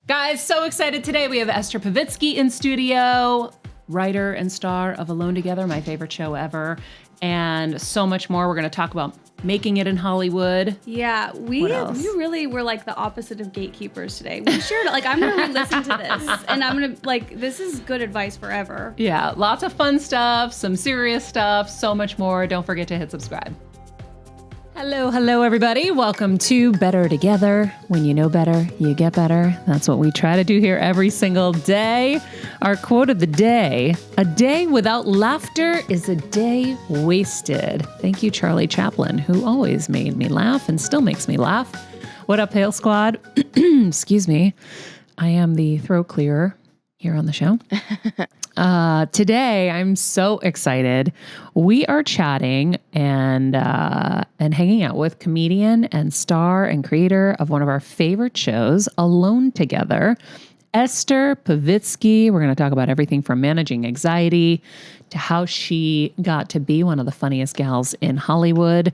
Guys, so excited today. We have Esther Povitsky in studio, writer and star of Alone Together, my favorite show ever, and so much more. We're going to talk about making it in Hollywood. Yeah, we really were like the opposite of gatekeepers today. We shared, like, I'm going to re-listen to this, and I'm going to, like, this is good advice forever. Yeah, lots of fun stuff, some serious stuff, so much more. Don't forget to hit subscribe. Hello, everybody. Welcome to Better Together. When you know better, you get better. That's what we try to do here every single day. Our quote of the day: a day without laughter is a day wasted. Thank you, Charlie Chaplin, who always made me laugh and still makes me laugh. What up, Hail Squad? Excuse me. I am the throat clearer here on the show. Today, I'm so excited. We are chatting and hanging out with comedian and star and creator of one of our favorite shows, Alone Together, Esther Povitsky. We're going to talk about everything from managing anxiety to how she got to be one of the funniest gals in Hollywood.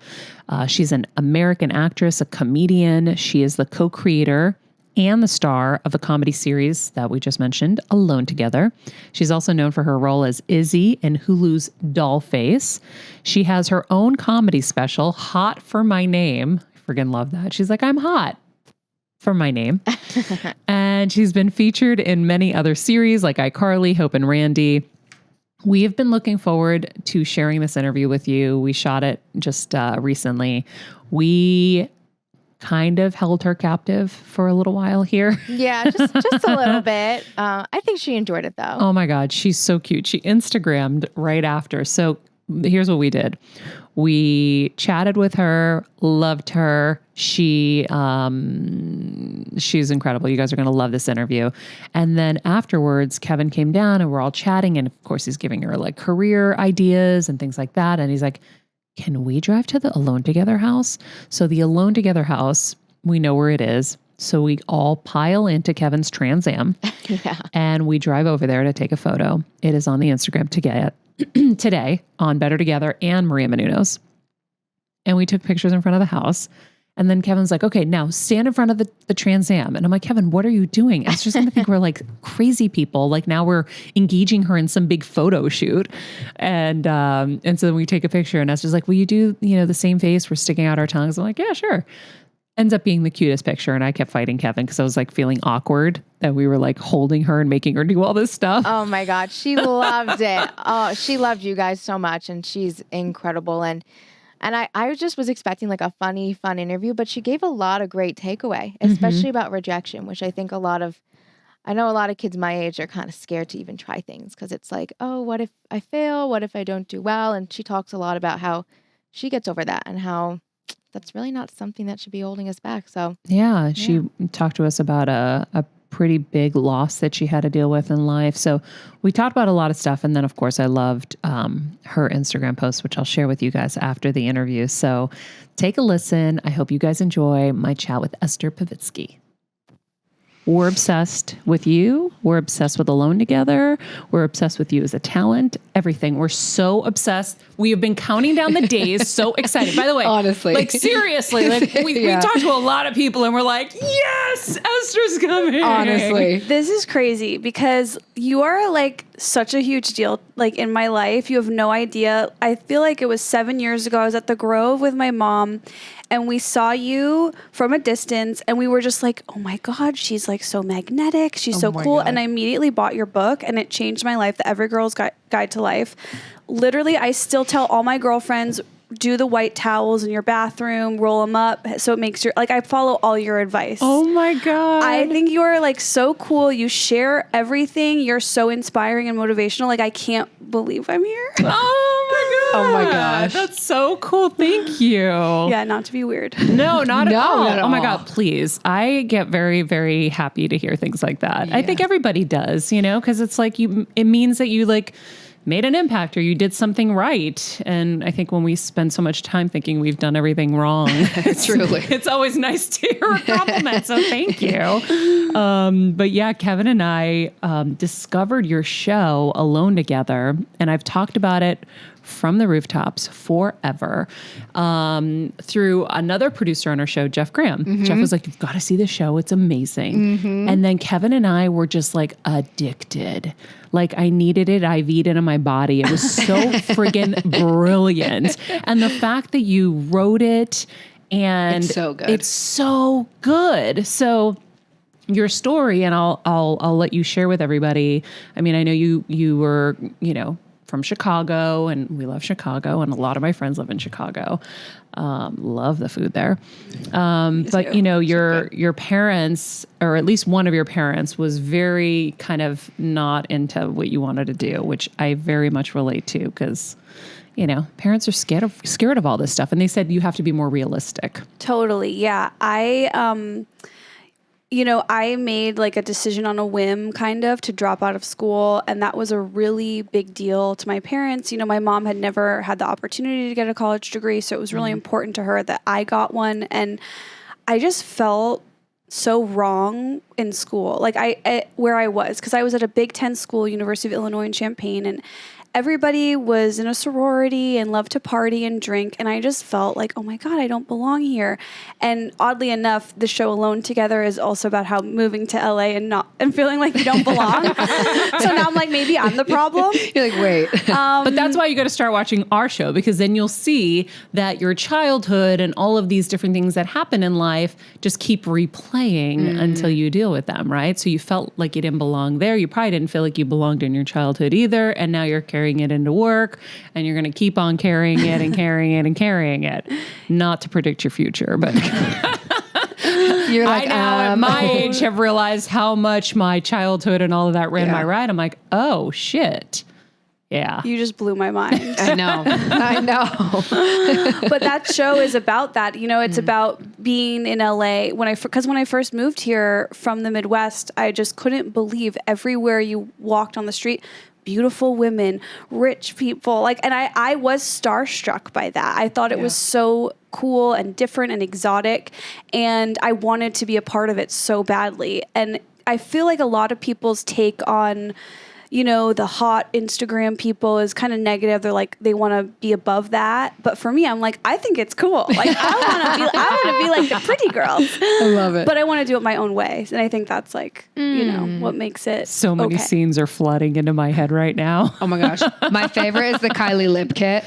She's an American actress, a comedian. She is the co-creator and the star of the comedy series that we just mentioned, Alone Together. She's also known for her role as Izzy in Hulu's DollFace. She has her own comedy special, Hot for My Name. I friggin' love that. She's like, I'm hot for my name. And she's been featured in many other series like iCarly, Hope and Randy. We have been looking forward to sharing this interview with you. We shot it just recently. We kind of held her captive for a little while here. Yeah, just a little bit. I think she enjoyed it though. Oh my God, she's so cute. She Instagrammed right after. So here's what we did. We chatted with her, loved her. She's incredible. You guys are going to love this interview. And then afterwards, Kevin came down and we're all chatting. And of course, he's giving her like career ideas and things like that. And he's like, can we drive to the Alone Together house? So the Alone Together house, we know where it is. So we all pile into Kevin's Trans Am and we drive over there to take a photo. It is on the Instagram today on Better Together and Maria Menounos. And we took pictures in front of the house. And then Kevin's like, okay, now stand in front of the Trans Am. And I'm like, Kevin, what are you doing? Esther's going to think we're like crazy people. Like now we're engaging her in some big photo shoot. And so then we take a picture and Esther's like, will you do, the same face? We're sticking out our tongues. I'm like, yeah, sure. Ends up being the cutest picture. And I kept fighting Kevin because I was like feeling awkward that we were like holding her and making her do all this stuff. Oh my God. She loved it. Oh, she loved you guys so much. And she's incredible. And I just was expecting like a fun interview, but she gave a lot of great takeaway, especially about rejection, which I think I know a lot of kids my age are kind of scared to even try things because it's like, oh, what if I fail? What if I don't do well? And she talks a lot about how she gets over that and how that's really not something that should be holding us back. So yeah, she talked to us about a pretty big loss that she had to deal with in life. So we talked about a lot of stuff. And then of course I loved her Instagram post, which I'll share with you guys after the interview. So take a listen. I hope you guys enjoy my chat with Esther Povitsky. We're obsessed with you. We're obsessed with Alone Together. We're obsessed with you as a talent. Everything. We're so obsessed. We have been counting down the days. So excited. By the way, honestly, like seriously, like we talked to a lot of people and we're like, yes, Esther's coming. Honestly, this is crazy because you are like such a huge deal. Like in my life, you have no idea. I feel like it was 7 years ago. I was at the Grove with my mom. And we saw you from a distance and we were just like, oh my God, she's like so magnetic. She's so cool. God. And I immediately bought your book and it changed my life, The Every Girl's Guide to Life. Literally, I still tell all my girlfriends, do the white towels in your bathroom, roll them up. So it makes your, like, I follow all your advice. Oh my God. I think you are like so cool. You share everything. You're so inspiring and motivational. Like, I can't believe I'm here. Oh my God. Oh my gosh. That's so cool. Thank you. Yeah, not to be weird. No, not at all. Not at Oh my all. God, please. I get very, very happy to hear things like that. Yeah. I think everybody does, because it's like it means that you like made an impact or you did something right. And I think when we spend so much time thinking we've done everything wrong, it's always nice to hear a compliment. So thank you. But yeah, Kevin and I discovered your show Alone Together, and I've talked about it from the rooftops forever, through another producer on our show, Jeff Graham. Jeff was like, you've got to see the show. It's amazing. And then Kevin and I were just like addicted. Like I needed it. IV'd it in my body. It was so friggin' brilliant. And the fact that you wrote it and it's so good. It's so good. So your story, and I'll let you share with everybody. I mean, I know you were, from Chicago, and we love Chicago, and a lot of my friends live in Chicago. Love the food there. But your parents, or at least one of your parents, was very kind of not into what you wanted to do, which I very much relate to, because parents are scared of all this stuff, and they said you have to be more realistic. Totally, yeah. I made like a decision on a whim kind of to drop out of school. And that was a really big deal to my parents. My mom had never had the opportunity to get a college degree. So it was really important to her that I got one. And I just felt so wrong in school, like where I was, because I was at a Big Ten school, University of Illinois in Champaign. And everybody was in a sorority and loved to party and drink. And I just felt like, oh my God, I don't belong here. And oddly enough, the show Alone Together is also about how moving to LA and feeling like you don't belong. So now I'm like, maybe I'm the problem. You're like, wait. But that's why you got to start watching our show, because then you'll see that your childhood and all of these different things that happen in life just keep replaying until you deal with them, right? So you felt like you didn't belong there. You probably didn't feel like you belonged in your childhood either. And now you're carrying it into work, and you're going to keep on carrying it and carrying it and carrying it. Not to predict your future, but You're like, I now at my age have realized how much my childhood and all of that ran my ride. I'm like, oh shit. Yeah. You just blew my mind. I know. But that show is about that. It's about being in LA. Because when I first moved here from the Midwest, I just couldn't believe everywhere you walked on the street, beautiful women, rich people. And I was starstruck by that. I thought it was so cool and different and exotic. And I wanted to be a part of it so badly. And I feel like a lot of people's take on the hot Instagram people is kind of negative. They're like, they want to be above that. But for me, I'm like, I think it's cool. Like, I want to be like the pretty girls. I love it. But I want to do it my own way. And I think that's like, what makes it so many scenes are flooding into my head right now. Oh my gosh. My favorite is the Kylie lip kit.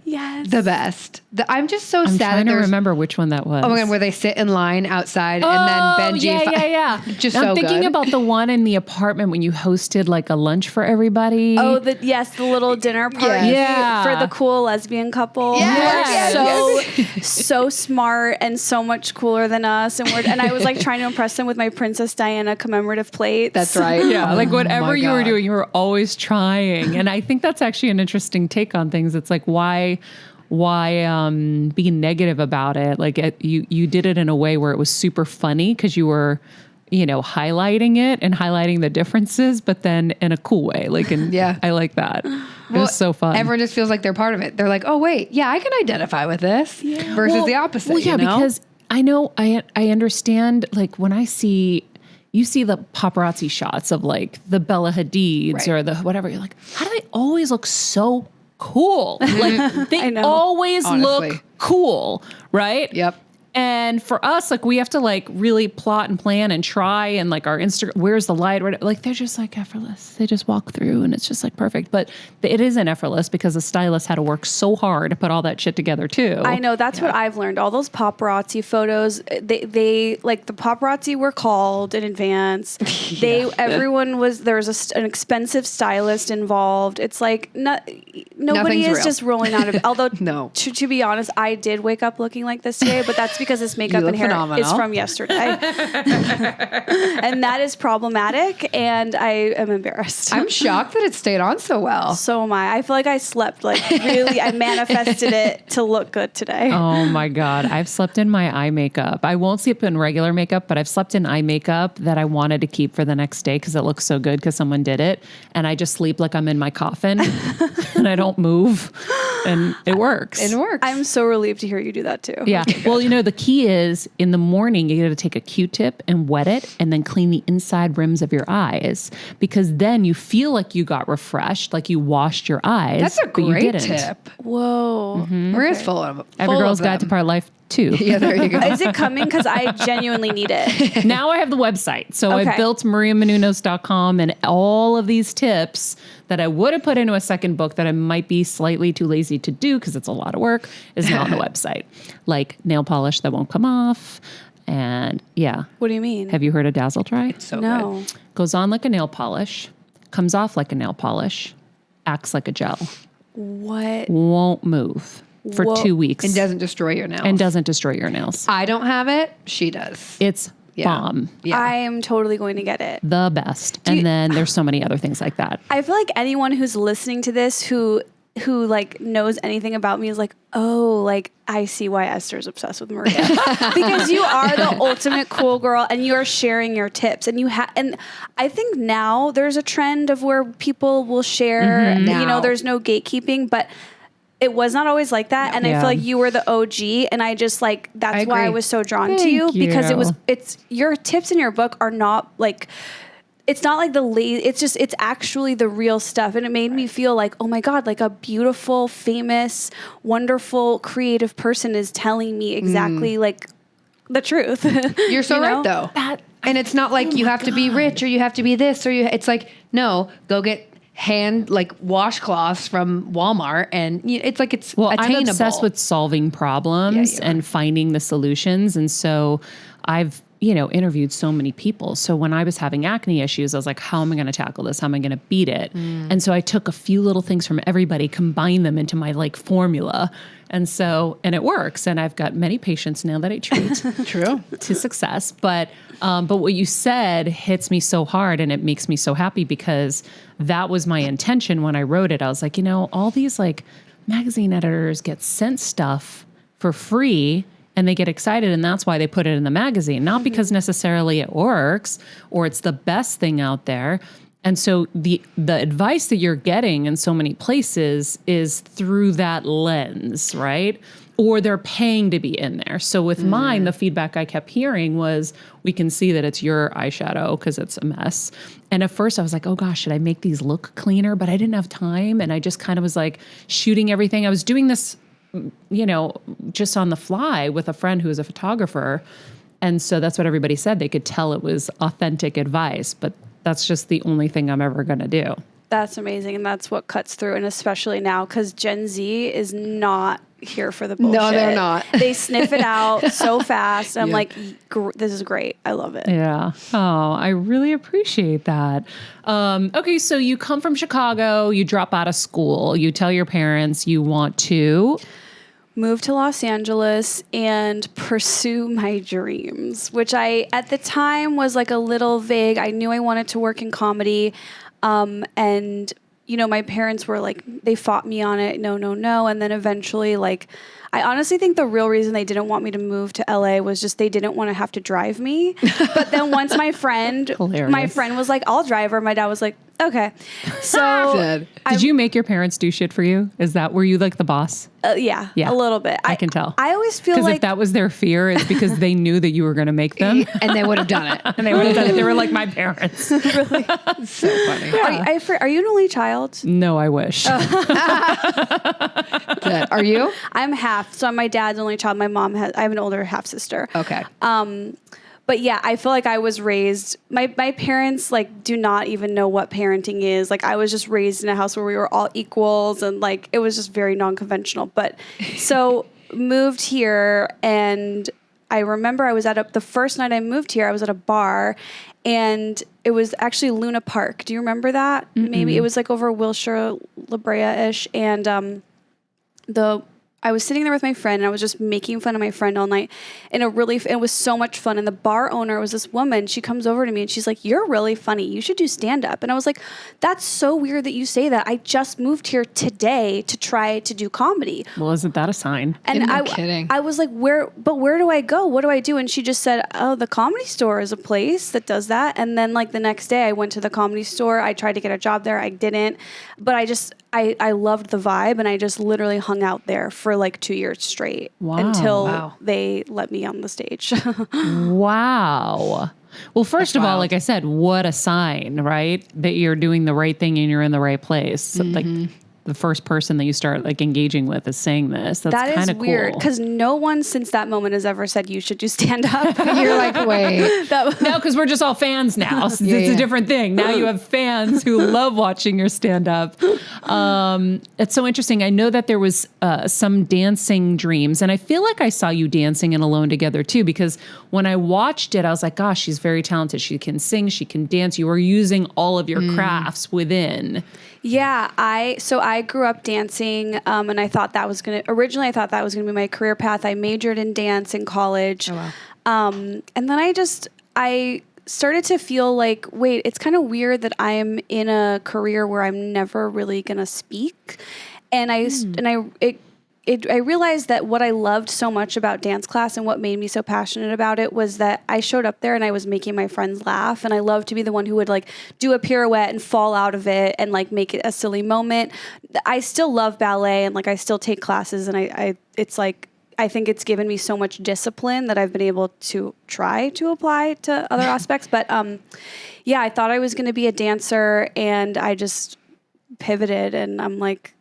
Yes. The best. I'm just so I'm sad trying that to remember which one that was. Oh my God, where they sit in line outside and then Benji. Yeah. Just I'm so thinking good. about the one in the apartment when you hosted like a lunch for everybody. Oh, the little dinner party for the cool lesbian couple. Yes. So smart and so much cooler than us. And I was like trying to impress them with my Princess Diana commemorative plates. That's right. Yeah, like Oh whatever my you were God. doing, you were always trying. And I think that's actually an interesting take on things. It's like, why be negative about it? Like you did it in a way where it was super funny because you were, highlighting it and highlighting the differences, but then in a cool way. I like that. It was so fun. Everyone just feels like they're part of it. They're like, oh wait, yeah, I can identify with this versus the opposite. Well, yeah, because I know I understand, like when you see the paparazzi shots of like the Bella Hadids or the whatever, you're like, how do they always look so cool? Like they always look cool, right? Yep. And for us, like we have to like really plot and plan and try, and like our Instagram, where's the light? Like they're just like effortless. They just walk through and it's just like perfect. But it isn't effortless because the stylist had to work so hard to put all that shit together too. I know, that's what I've learned. All those paparazzi photos, they like the paparazzi were called in advance. Everyone was, there was an expensive stylist involved. It's like nobody Nothing's is real. just rolling out of. Although No. to be honest, I did wake up looking like this today, but that's because this makeup You and look hair phenomenal. is from yesterday, and that is problematic. And I am embarrassed. I'm shocked that it stayed on so well. So am I. I feel like I slept like really. I manifested it to look good today. Oh my God. I've slept in my eye makeup. I won't sleep in regular makeup, but I've slept in eye makeup that I wanted to keep for the next day because it looks so good because someone did it. And I just sleep like I'm in my coffin and I don't move. And it works. It works. I'm so relieved to hear you do that too. Yeah. Well, the key is in the morning, you got to take a Q-tip and wet it and then clean the inside rims of your eyes, because then you feel like you got refreshed, like you washed your eyes. That's a but you great didn't. tip. Whoa. Maria's full of Every Girl's Guide to Part Life 2. Yeah, there you go. Is it coming? Because I genuinely need it. Now I have the website. So I Okay. built mariamenounos.com, and all of these tips that I would have put into a second book that I might be slightly too lazy to do because it's a lot of work is now on the website. Like nail polish that won't come off. And yeah. What do you mean? Have you heard of Dazzle Try? So no. good. Goes on like a nail polish, comes off like a nail polish, acts like a gel, What? won't move for Whoa. 2 weeks And doesn't destroy your nails. and doesn't destroy your nails. I don't have it. She does. It's Yeah. bomb. Yeah. I am totally going to get it. The best. And then there's so many other things like that. I feel like anyone who's listening to this who like knows anything about me is like, oh, like I see why Esther's obsessed with Maria. Because you are the ultimate cool girl and you're sharing your tips, and and I think now there's a trend of where people will share, you know, Now. there's no gatekeeping, but it was not always like that. And I Yeah. feel like you were the OG, and I just like, that's why I agree. was so drawn to Thank you, because you. it's your tips in your book are not like, it's not like it's actually the real stuff. And it made me feel like, oh my God, like a beautiful, famous, wonderful, creative person is telling me exactly like the truth. You're so You know? right, though. And it's not like you have to be rich or you have to be this or it's like, no, go get washcloths from Walmart, and it's like it's Well, attainable. I'm obsessed with solving problems Yeah, you are. and finding the solutions. And so I've, interviewed so many people. So when I was having acne issues, I was like, how am I going to tackle this? How am I going to beat it? And so I took a few little things from everybody, combined them into my formula. And it works. And I've got many patients now that I treat True. to success. But what you said hits me so hard, and it makes me so happy, because that was my intention when I wrote it. I was like, all these magazine editors get sent stuff for free and they get excited, and that's why they put it in the magazine, not because necessarily it works or it's the best thing out there. And so the advice that you're getting in so many places is through that lens, right? Or they're paying to be in there. So with mine, the feedback I kept hearing was, we can see that it's your eyeshadow because it's a mess. And at first I was like, oh gosh, should I make these look cleaner? But I didn't have time. And I just kind of was shooting everything. I was doing this, just on the fly with a friend who was a photographer. And so that's what everybody said. They could tell it was authentic advice, but that's just the only thing I'm ever going to do. That's amazing. And that's what cuts through. And especially now, because Gen Z is not here for the bullshit. No, they're not. They sniff it out so fast. I'm Yeah. like, this is great. I love it. Yeah. Oh, I really appreciate that. Okay, so you come from Chicago, you drop out of school, you tell your parents you want to Move to Los Angeles and pursue my dreams, which I, at the time, was a little vague. I knew I wanted to work in comedy. And, my parents were they fought me on it. No, no, no. And then eventually, I honestly think the real reason they didn't want me to move to LA was just they didn't want to have to drive me. But then once my friend was like, I'll drive her. My dad was like, okay. So Good. Did you make your parents do shit for you? Were you the boss? yeah, Yeah. a little bit. I can tell. I always feel Because like if that was their fear, it's because they knew that you were going to make them. And they would have done it. And they would have done it. They were like my parents. So funny. Are you an only child? No, I wish. Good. Are you? I'm half. So I'm my dad's only child. My mom I have an older half sister. Okay. But yeah, I feel like I was raised, my parents do not even know what parenting is. I was just raised in a house where we were all equals, and it was just very non-conventional. But so moved here, and I remember I was the first night I moved here, I was at a bar, and it was actually Luna Park. Do you remember that? Mm-mm. Maybe it was over Wilshire, La Brea-ish. And I was sitting there with my friend, and I was just making fun of my friend all night. And it was so much fun. And the bar owner was this woman. She comes over to me and she's like, "You're really funny. You should do stand-up." And I was like, "That's so weird that you say that. I just moved here today to try to do comedy." Well, isn't that a sign? And No kidding. I was like, where do I go? What do I do? And she just said, "Oh, the Comedy Store is a place that does that." And then the next day I went to the Comedy Store. I tried to get a job there. I didn't. But I loved the vibe, and I just literally hung out there for like 2 years straight until Wow. they let me on the stage. Wow. Well, first of all, wild. like I said, what a sign, right? That you're doing the right thing and you're in the right place. So, like the first person that you start like engaging with is saying this. That's That kind is of weird cool. because no one since that moment has ever said you should do stand up. You're like, wait. No, because we're just all fans now. So it's a different thing. Now you have fans who love watching your stand up. It's so interesting. I know that there was some dancing dreams, and I feel like I saw you dancing in Alone Together too, because when I watched it, I was like, gosh, she's very talented. She can sing, she can dance. You are using all of your crafts within. Yeah, I grew up dancing, and I thought that was originally I thought that was gonna be my career path. I majored in dance in college. Oh, wow. And then I started to feel like, wait, it's kind of weird that I'm in a career where I'm never really gonna speak. And I realized that what I loved so much about dance class and what made me so passionate about it was that I showed up there and I was making my friends laugh. And I loved to be the one who would like do a pirouette and fall out of it and like make it a silly moment. I still love ballet and like I still take classes, and it's like, I think it's given me so much discipline that I've been able to try to apply to other aspects. But yeah, I thought I was going to be a dancer, and I just pivoted, and I'm like,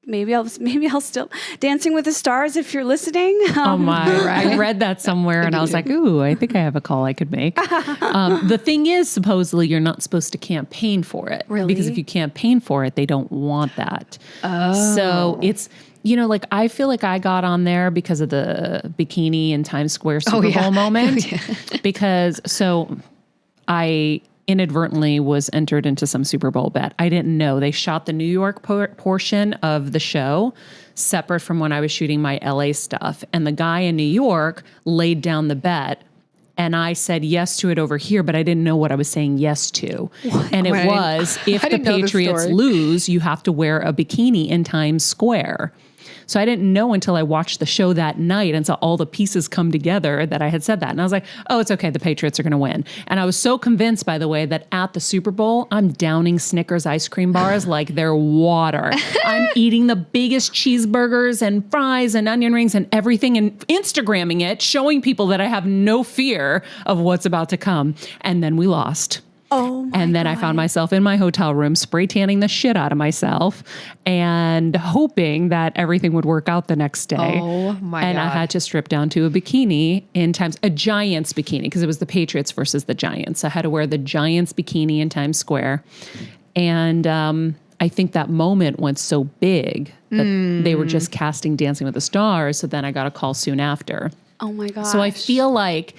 maybe I'll still Dancing with the Stars if you're listening. Oh my! I read that somewhere, and I was like, "Ooh, I think I have a call I could make." The thing is, supposedly, you're not supposed to campaign for it, Really? because if you campaign for it, they don't want that. Oh. So it's, like I feel like I got on there because of the bikini in Times Square Super Bowl moment, because I inadvertently was entered into some Super Bowl bet. I didn't know. They shot the New York portion of the show separate from when I was shooting my LA stuff. And the guy in New York laid down the bet, and I said yes to it over here, but I didn't know what I was saying yes to. What? And it was, if the Patriots lose, you have to wear a bikini in Times Square. So I didn't know until I watched the show that night and saw all the pieces come together that I had said that. And I was like, oh, it's okay. The Patriots are going to win. And I was so convinced, by the way, that at the Super Bowl, I'm downing Snickers ice cream bars like they're water. I'm eating the biggest cheeseburgers and fries and onion rings and everything and Instagramming it, showing people that I have no fear of what's about to come. And then we lost. Oh my And then God. I found myself in my hotel room spray tanning the shit out of myself and hoping that everything would work out the next day. Oh my And God. I had to strip down to a bikini a Giants bikini, because it was the Patriots versus the Giants. I had to wear the Giants bikini in Times Square. And I think that moment went so big that they were just casting Dancing with the Stars. So then I got a call soon after. Oh my gosh. So I feel like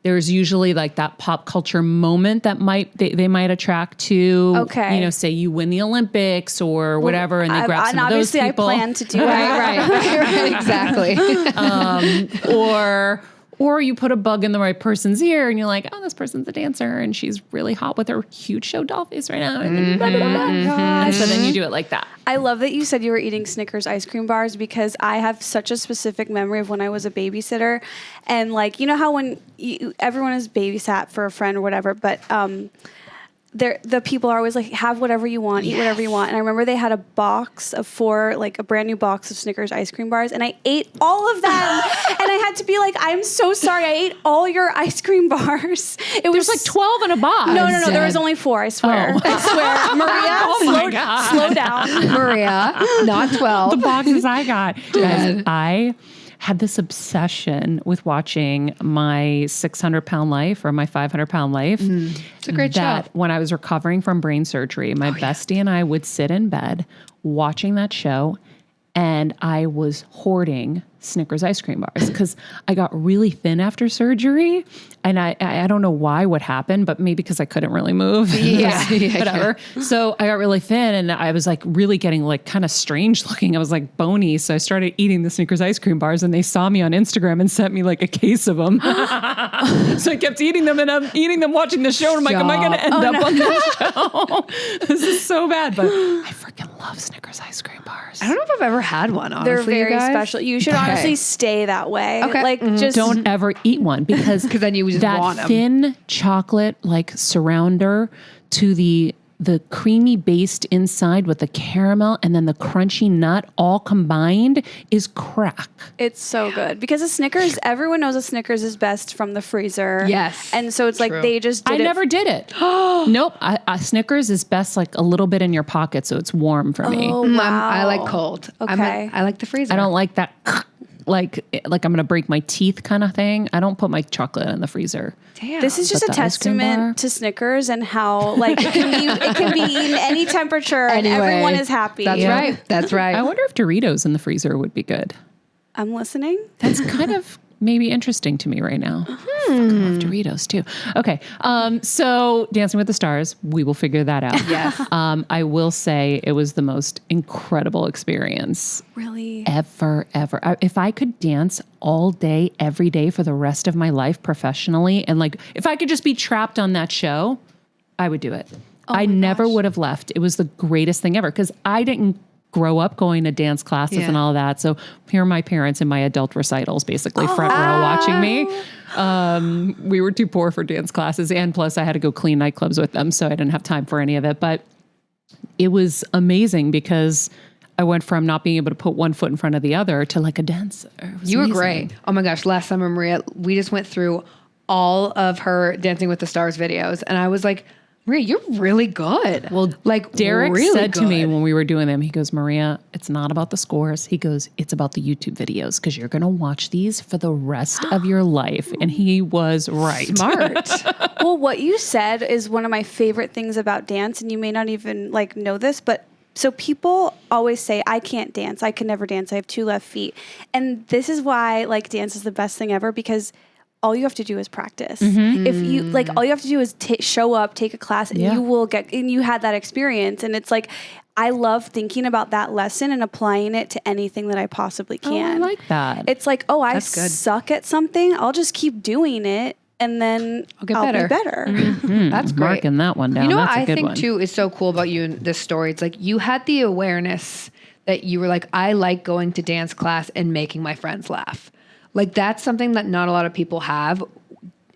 there's usually like that pop culture moment that they might attract to, Okay. Say you win the Olympics or whatever, and they grab some of those obviously people. I plan to do it. Right, exactly. Or you put a bug in the right person's ear and you're like, oh, this person's a dancer and she's really hot with her huge show DollFace right now. And then blah, blah, blah, blah. And so then you do it like that. I love that you said you were eating Snickers ice cream bars, because I have such a specific memory of when I was a babysitter. And like, you know how when everyone is babysat for a friend or whatever, but the people are always like, have whatever you want, eat whatever you want. And I remember they had a box of a brand new box of Snickers ice cream bars, and I ate all of them. And I had to be like, I'm so sorry, I ate all your ice cream bars. There's like 12 in a box. No, there was only 4, I swear. Oh. I swear. Maria, Oh my God. slow down. Maria, not 12. The boxes I got. Guys, I had this obsession with watching my 600-pound life or my 500-pound life. It's a great show. When I was recovering from brain surgery, my bestie and I would sit in bed watching that show, and I was hoarding Snickers ice cream bars because I got really thin after surgery, and I don't know what happened, but maybe because I couldn't really move. Whatever. So I got really thin, and I was like really getting like kind of strange looking. I was like bony. So I started eating the Snickers ice cream bars, and they saw me on Instagram and sent me like a case of them. So I kept eating them, and I'm eating them watching the show. And I'm like, am I going to end up on this show? This is so bad, but I freaking love Snickers ice cream bars. I don't know if I've ever had one, honestly. They're very you guys. special. You should honestly stay that way. Okay. Like just Don't ever eat one because then you just that want 'em. thin chocolate like surrounder to the the creamy based inside with the caramel and then the crunchy nut all combined is crack. It's so good because a Snickers, everyone knows a Snickers is best from the freezer. Yes. And so it's like they just did I never did it. Nope. Snickers is best like a little bit in your pocket so it's warm for me. Oh, I wow. like cold. Okay. I like the freezer. I don't like that like I'm going to break my teeth kind of thing. I don't put my chocolate in the freezer. Damn. This is just But a the ice cream bar? testament to Snickers and how like it can be eaten any temperature and Anyway, everyone is happy. That's right. That's right. I wonder if Doritos in the freezer would be good. I'm listening. That's kind of maybe interesting to me right now. I love Doritos too. Okay. So Dancing with the Stars, we will figure that out. Yes. I will say it was the most incredible experience Really? ever. If I could dance all day, every day for the rest of my life professionally, and like, if I could just be trapped on that show, I would do it. I never would have left. It was the greatest thing ever because I didn't grow up going to dance classes and all that. So here are my parents in my adult recitals, basically front row watching me. We were too poor for dance classes. And plus I had to go clean nightclubs with them. So I didn't have time for any of it, but it was amazing because I went from not being able to put one foot in front of the other to like a dancer. You were great. Oh my gosh. Last summer, Maria, we just went through all of her Dancing with the Stars videos. And I was like, Maria, you're really good. Well, like Derek really said to me good. when we were doing them, he goes, Maria, it's not about the scores. He goes, it's about the YouTube videos because you're going to watch these for the rest of your life. And he was right. Smart. Well, what you said is one of my favorite things about dance, and you may not even like know this, but so people always say, I can't dance. I can never dance. I have 2 left feet. And this is why like dance is the best thing ever because all you have to do is practice. If you like, all you have to do is show up, take a class, and you will get. And you had that experience, and it's like, I love thinking about that lesson and applying it to anything that I possibly can. Oh, I like that. It's like, oh, I That's good. suck at something. I'll just keep doing it, and then I'll get be better. better. That's great. Marking that one down. You know what That's a I good think one. too is so cool about you in this story? It's like you had the awareness that you were like, I like going to dance class and making my friends laugh. Like that's something that not a lot of people have.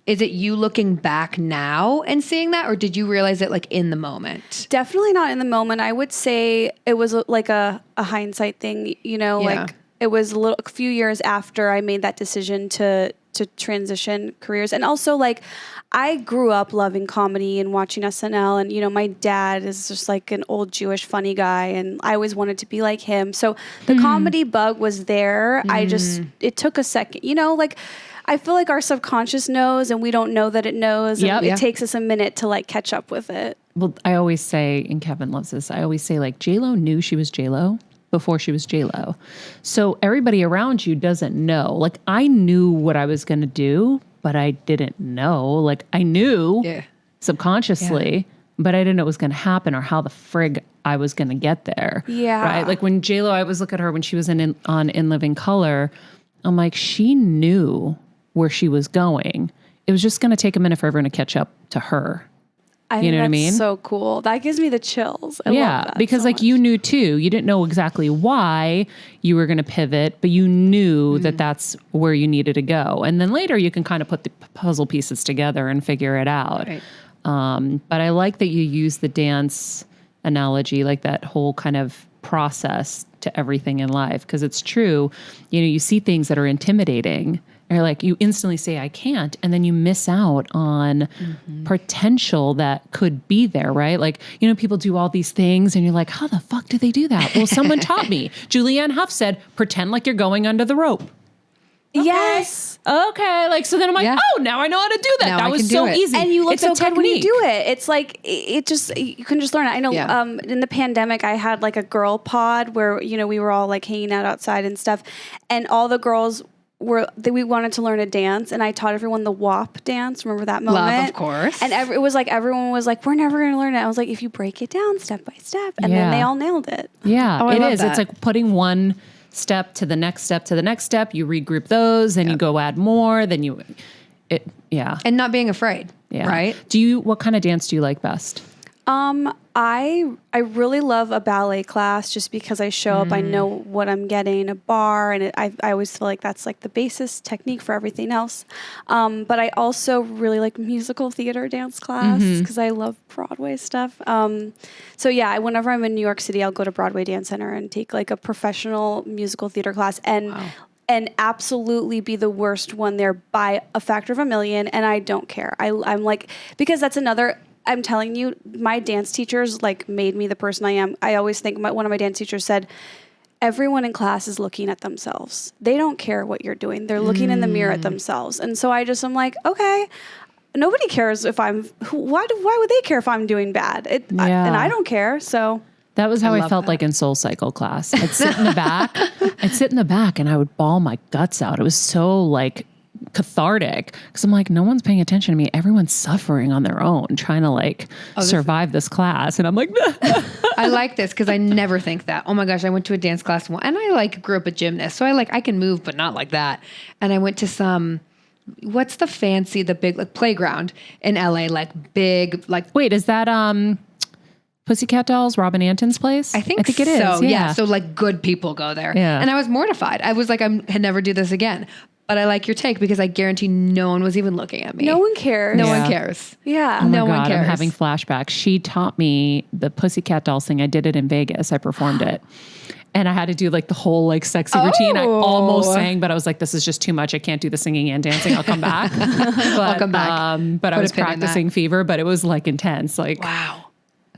Is it you looking back now and seeing that, or did you realize it like in the moment? Definitely not in the moment. I would say it was like a hindsight thing, you know, Yeah. like it was a few years after I made that decision to transition careers. And also like I grew up loving comedy and watching SNL, and you know, my dad is just like an old Jewish funny guy and I always wanted to be like him. So the comedy bug was there. It took a second, you know, like I feel like our subconscious knows and we don't know that it knows. Yep. And Yeah. it takes us a minute to like catch up with it. Well, I always say, and Kevin loves this, I always say like J-Lo knew she was J-Lo before she was J-Lo. So everybody around you doesn't know. Like I knew what I was going to do, but I didn't know. Like I knew subconsciously, but I didn't know it was going to happen or how the frig I was going to get there. Yeah. Right. Like when J-Lo, I was looking at her when she was on In Living Color. I'm like, she knew where she was going. It was just going to take a minute for everyone to catch up to her. I You think know what I that's mean? so cool. That gives me the chills. I love that because so like much. you knew too. You didn't know exactly why you were going to pivot, but you knew that that's where you needed to go. And then later you can kind of put the puzzle pieces together and figure it out. Right. But I like that you use the dance analogy, like that whole kind of process to everything in life. Because it's true, you know, you see things that are intimidating or like you instantly say, I can't. And then you miss out on potential that could be there, right? Like, you know, people do all these things and you're like, how the fuck do they do that? Well, someone taught me. Julianne Hough said, pretend like you're going under the rope. Yes. Okay. Like, so then I'm like, Yeah. oh, now I know how to do that. Now that I was can do so it. easy. And you look It's so a good when you technique. do it. It's like, it just, you can just learn it. I know Yeah. in the pandemic, I had like a girl pod where, you know, we were all like hanging out outside and stuff. And all the girls we wanted to learn a dance, and I taught everyone the WHOP dance. Remember that moment? Love, of course. And it was like everyone was like, "We're never going to learn it." I was like, "If you break it down step by step," and then Yeah. they all nailed it. Yeah, Oh, I it love is. that. It's like putting one step to the next step to the next step. You regroup those, then you go add more. Then And not being afraid, yeah. right? What kind of dance do you like best? I really love a ballet class just because I show up, I know what I'm getting, a bar, and I always feel like that's like the basis technique for everything else. But I also really like musical theater dance class because I love Broadway stuff. So yeah, whenever I'm in New York City, I'll go to Broadway Dance Center and take like a professional musical theater class and absolutely be the worst one there by a factor of a million. And I don't care. I'm like, because that's another, I'm telling you, my dance teachers like made me the person I am. I always think one of my dance teachers said, everyone in class is looking at themselves. They don't care what you're doing. They're looking in the mirror at themselves. And so I'm like, okay, nobody cares if why would they care if I'm doing bad? And I don't care. So that was how I felt like in Soul Cycle class. I'd sit in the back and I would bawl my guts out. It was so like cathartic because I'm like, no one's paying attention to me. Everyone's suffering on their own, trying to like survive this class. And I'm like, I like this because I never think that. Oh my gosh, I went to a dance class and I like grew up a gymnast. So I can move, but not like that. And I went to some, what's the big like playground in LA, like big, like. Wait, is that, Pussycat Dolls, Robin Anton's place? I think it so, is. Yeah. So like good people go there. Yeah. And I was mortified. I was like, I can never do this again. But I like your take because I guarantee no one was even looking at me. no one cares. No one cares. Yeah. Oh my No one God, cares. I'm having flashbacks. She taught me the Pussycat Dolls thing. I did it in Vegas. I performed it. And I had to do like the whole like sexy routine. I almost sang, but I was like, this is just too much. I can't do the singing and dancing. I'll come back. I'll come back. But I was a pin in that. practicing Fever, but it was like intense. Like, Wow.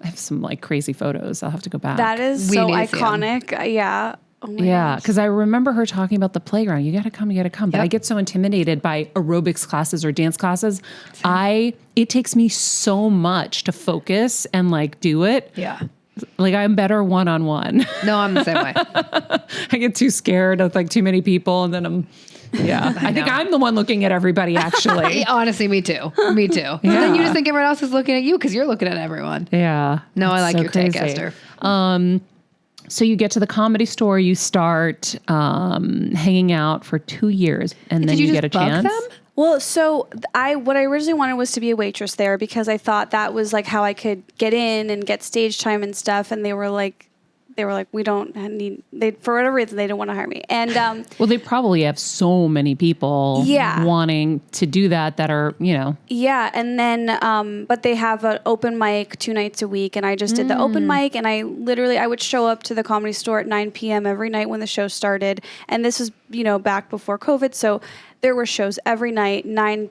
I have some like crazy photos. I'll have to go back. That is We so need to see 'em. iconic. Yeah. Oh my Yeah, gosh. because I remember her talking about the playground. You got to come. But I get so intimidated by aerobics classes or dance classes. It takes me so much to focus and like do it. Yeah. Like I'm better one-on-one. No, I'm the same way. I get too scared of like too many people, and then I think I'm the one looking at everybody actually. Honestly, me too. Me too. But then you just think everyone else is looking at you because you're looking at everyone. Yeah. No, I It's like so your take, crazy. Esther. So you get to the Comedy Store, you start hanging out for 2 years, and then Did you get a just bug chance. them? Well, so what I originally wanted was to be a waitress there because I thought that was like how I could get in and get stage time and stuff. And they were like, we don't need, for whatever reason, they didn't want to hire me. And, Well, they probably have so many people wanting to do that are, yeah. And then, but they have an open mic 2 nights a week. And I just did the open mic, and I would show up to the Comedy Store at 9 p.m. every night when the show started. And this was, back before COVID. So there were shows every night, 9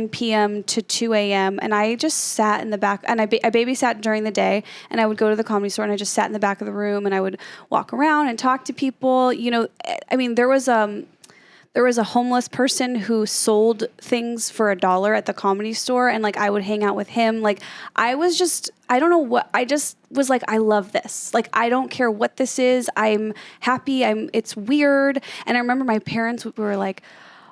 p.m. to 2 a.m. And I just sat in the back, and I babysat during the day, and I would go to the Comedy Store and I just sat in the back of the room and I would walk around and talk to people. I mean, there was a homeless person who sold things for $1 at the Comedy Store, and like I would hang out with him. Like I don't know what, I just was like, I love this. Like, I don't care what this is. I'm happy. It's weird. And I remember my parents were like,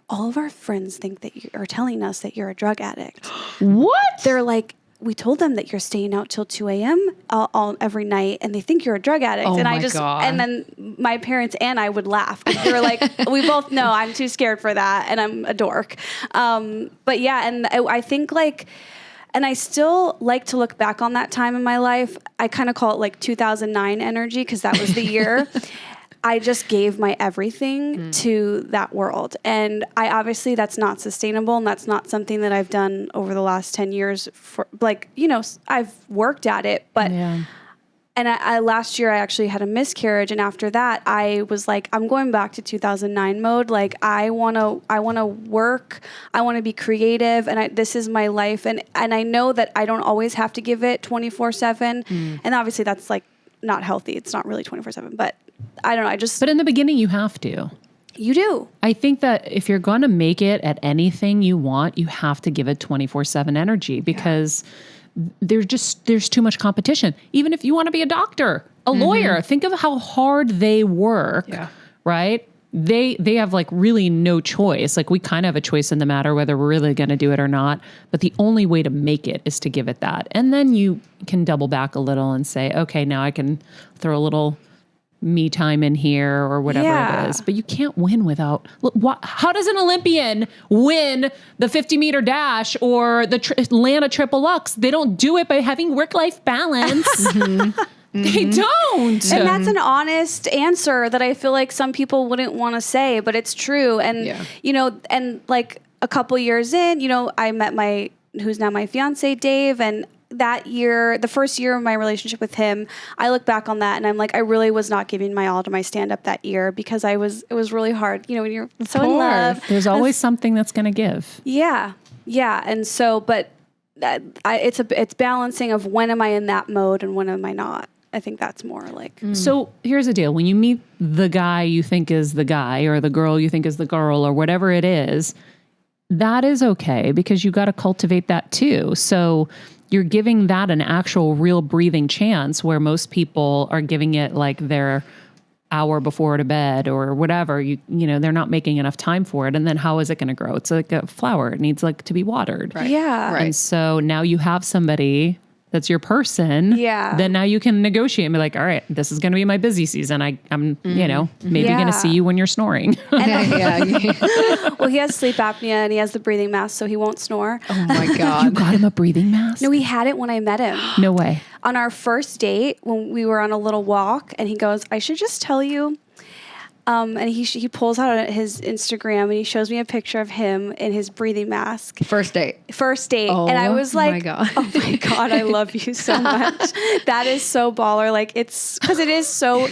all of our friends think that you are telling us that you're a drug addict. What? They're like, we told them that you're staying out till 2 a.m. Every night, and they think you're a drug addict. Oh and my God. and then my parents and I would laugh. They were like, we both know I'm too scared for that, and I'm a dork. But yeah, and I think like, and I still like to look back on that time in my life. I kind of call it like 2009 energy because that was the year. I just gave my everything to that world. And obviously that's not sustainable, and that's not something that I've done over the last 10 years for I've worked at it, but and I last year I actually had a miscarriage, and after that I was like, I'm going back to 2009 mode. Like I want to work, I want to be creative, and this is my life, and I know that I don't always have to give it 24/7. And obviously that's like not healthy. It's not really 24/7, but I don't know. But in the beginning, you have to. You do. I think that if you're going to make it at anything you want, you have to give it 24/7 energy because there's too much competition. Even if you want to be a doctor, a lawyer, think of how hard they work, right? They have like really no choice. Like we kind of have a choice in the matter whether we're really going to do it or not. But the only way to make it is to give it that. And then you can double back a little and say, okay, now I can throw a little me time in here or whatever it is. But you can't win without. Look, how does an Olympian win the 50-meter dash or the land a triple lux? They don't do it by having work-life balance. They don't. And that's an honest answer that I feel like some people wouldn't want to say, but it's true. And, you know, and like a couple years in, you know, I met who's now my fiance, Dave, and that year, the first year of my relationship with him, I look back on that and I'm like, I really was not giving my all to my stand-up that year because it was really hard. You know, when you're so in love. There's always something that's going to give. Yeah. Yeah. And so, but it's balancing of when am I in that mode and when am I not? I think that's more like. So here's the deal. When you meet the guy you think is the guy or the girl you think is the girl or whatever it is, that is okay because you got to cultivate that too. So you're giving that an actual real breathing chance where most people are giving it like their hour before to bed or whatever. You know, they're not making enough time for it. And then how is it going to grow? It's like a flower. It needs like to be watered. Right. Yeah. Right. And so now you have somebody that's your person. Yeah. Then now you can negotiate and be like, all right, this is going to be my busy season. I'm, you know, maybe going to see you when you're snoring. Well, he has sleep apnea and he has the breathing mask, so he won't snore. Oh my God. You got him a breathing mask? No, he had it when I met him. No way. On our first date, when we were on a little walk, and he goes, I should just tell you. And he pulls out his Instagram and he shows me a picture of him in his breathing mask. First date. And I was like, my God. oh my God, I love you so much. That is so baller. Like because it is so,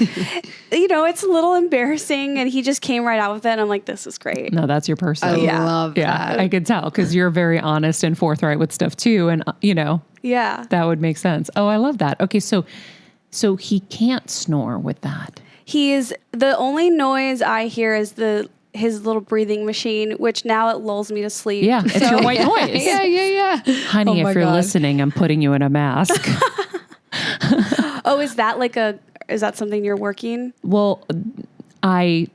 you know, it's a little embarrassing and he just came right out with it. And I'm like, this is great. No, that's your person. I love that. I could tell because you're very honest and forthright with stuff too. And, you know, Yeah. that would make sense. Oh, I love that. Okay. So he can't snore with that. The only noise I hear is his little breathing machine, which now it lulls me to sleep. Yeah. It's your white noise. Yeah. Honey, Oh if you're God. listening, I'm putting you in a mask. Oh, is that something you're working? Well, I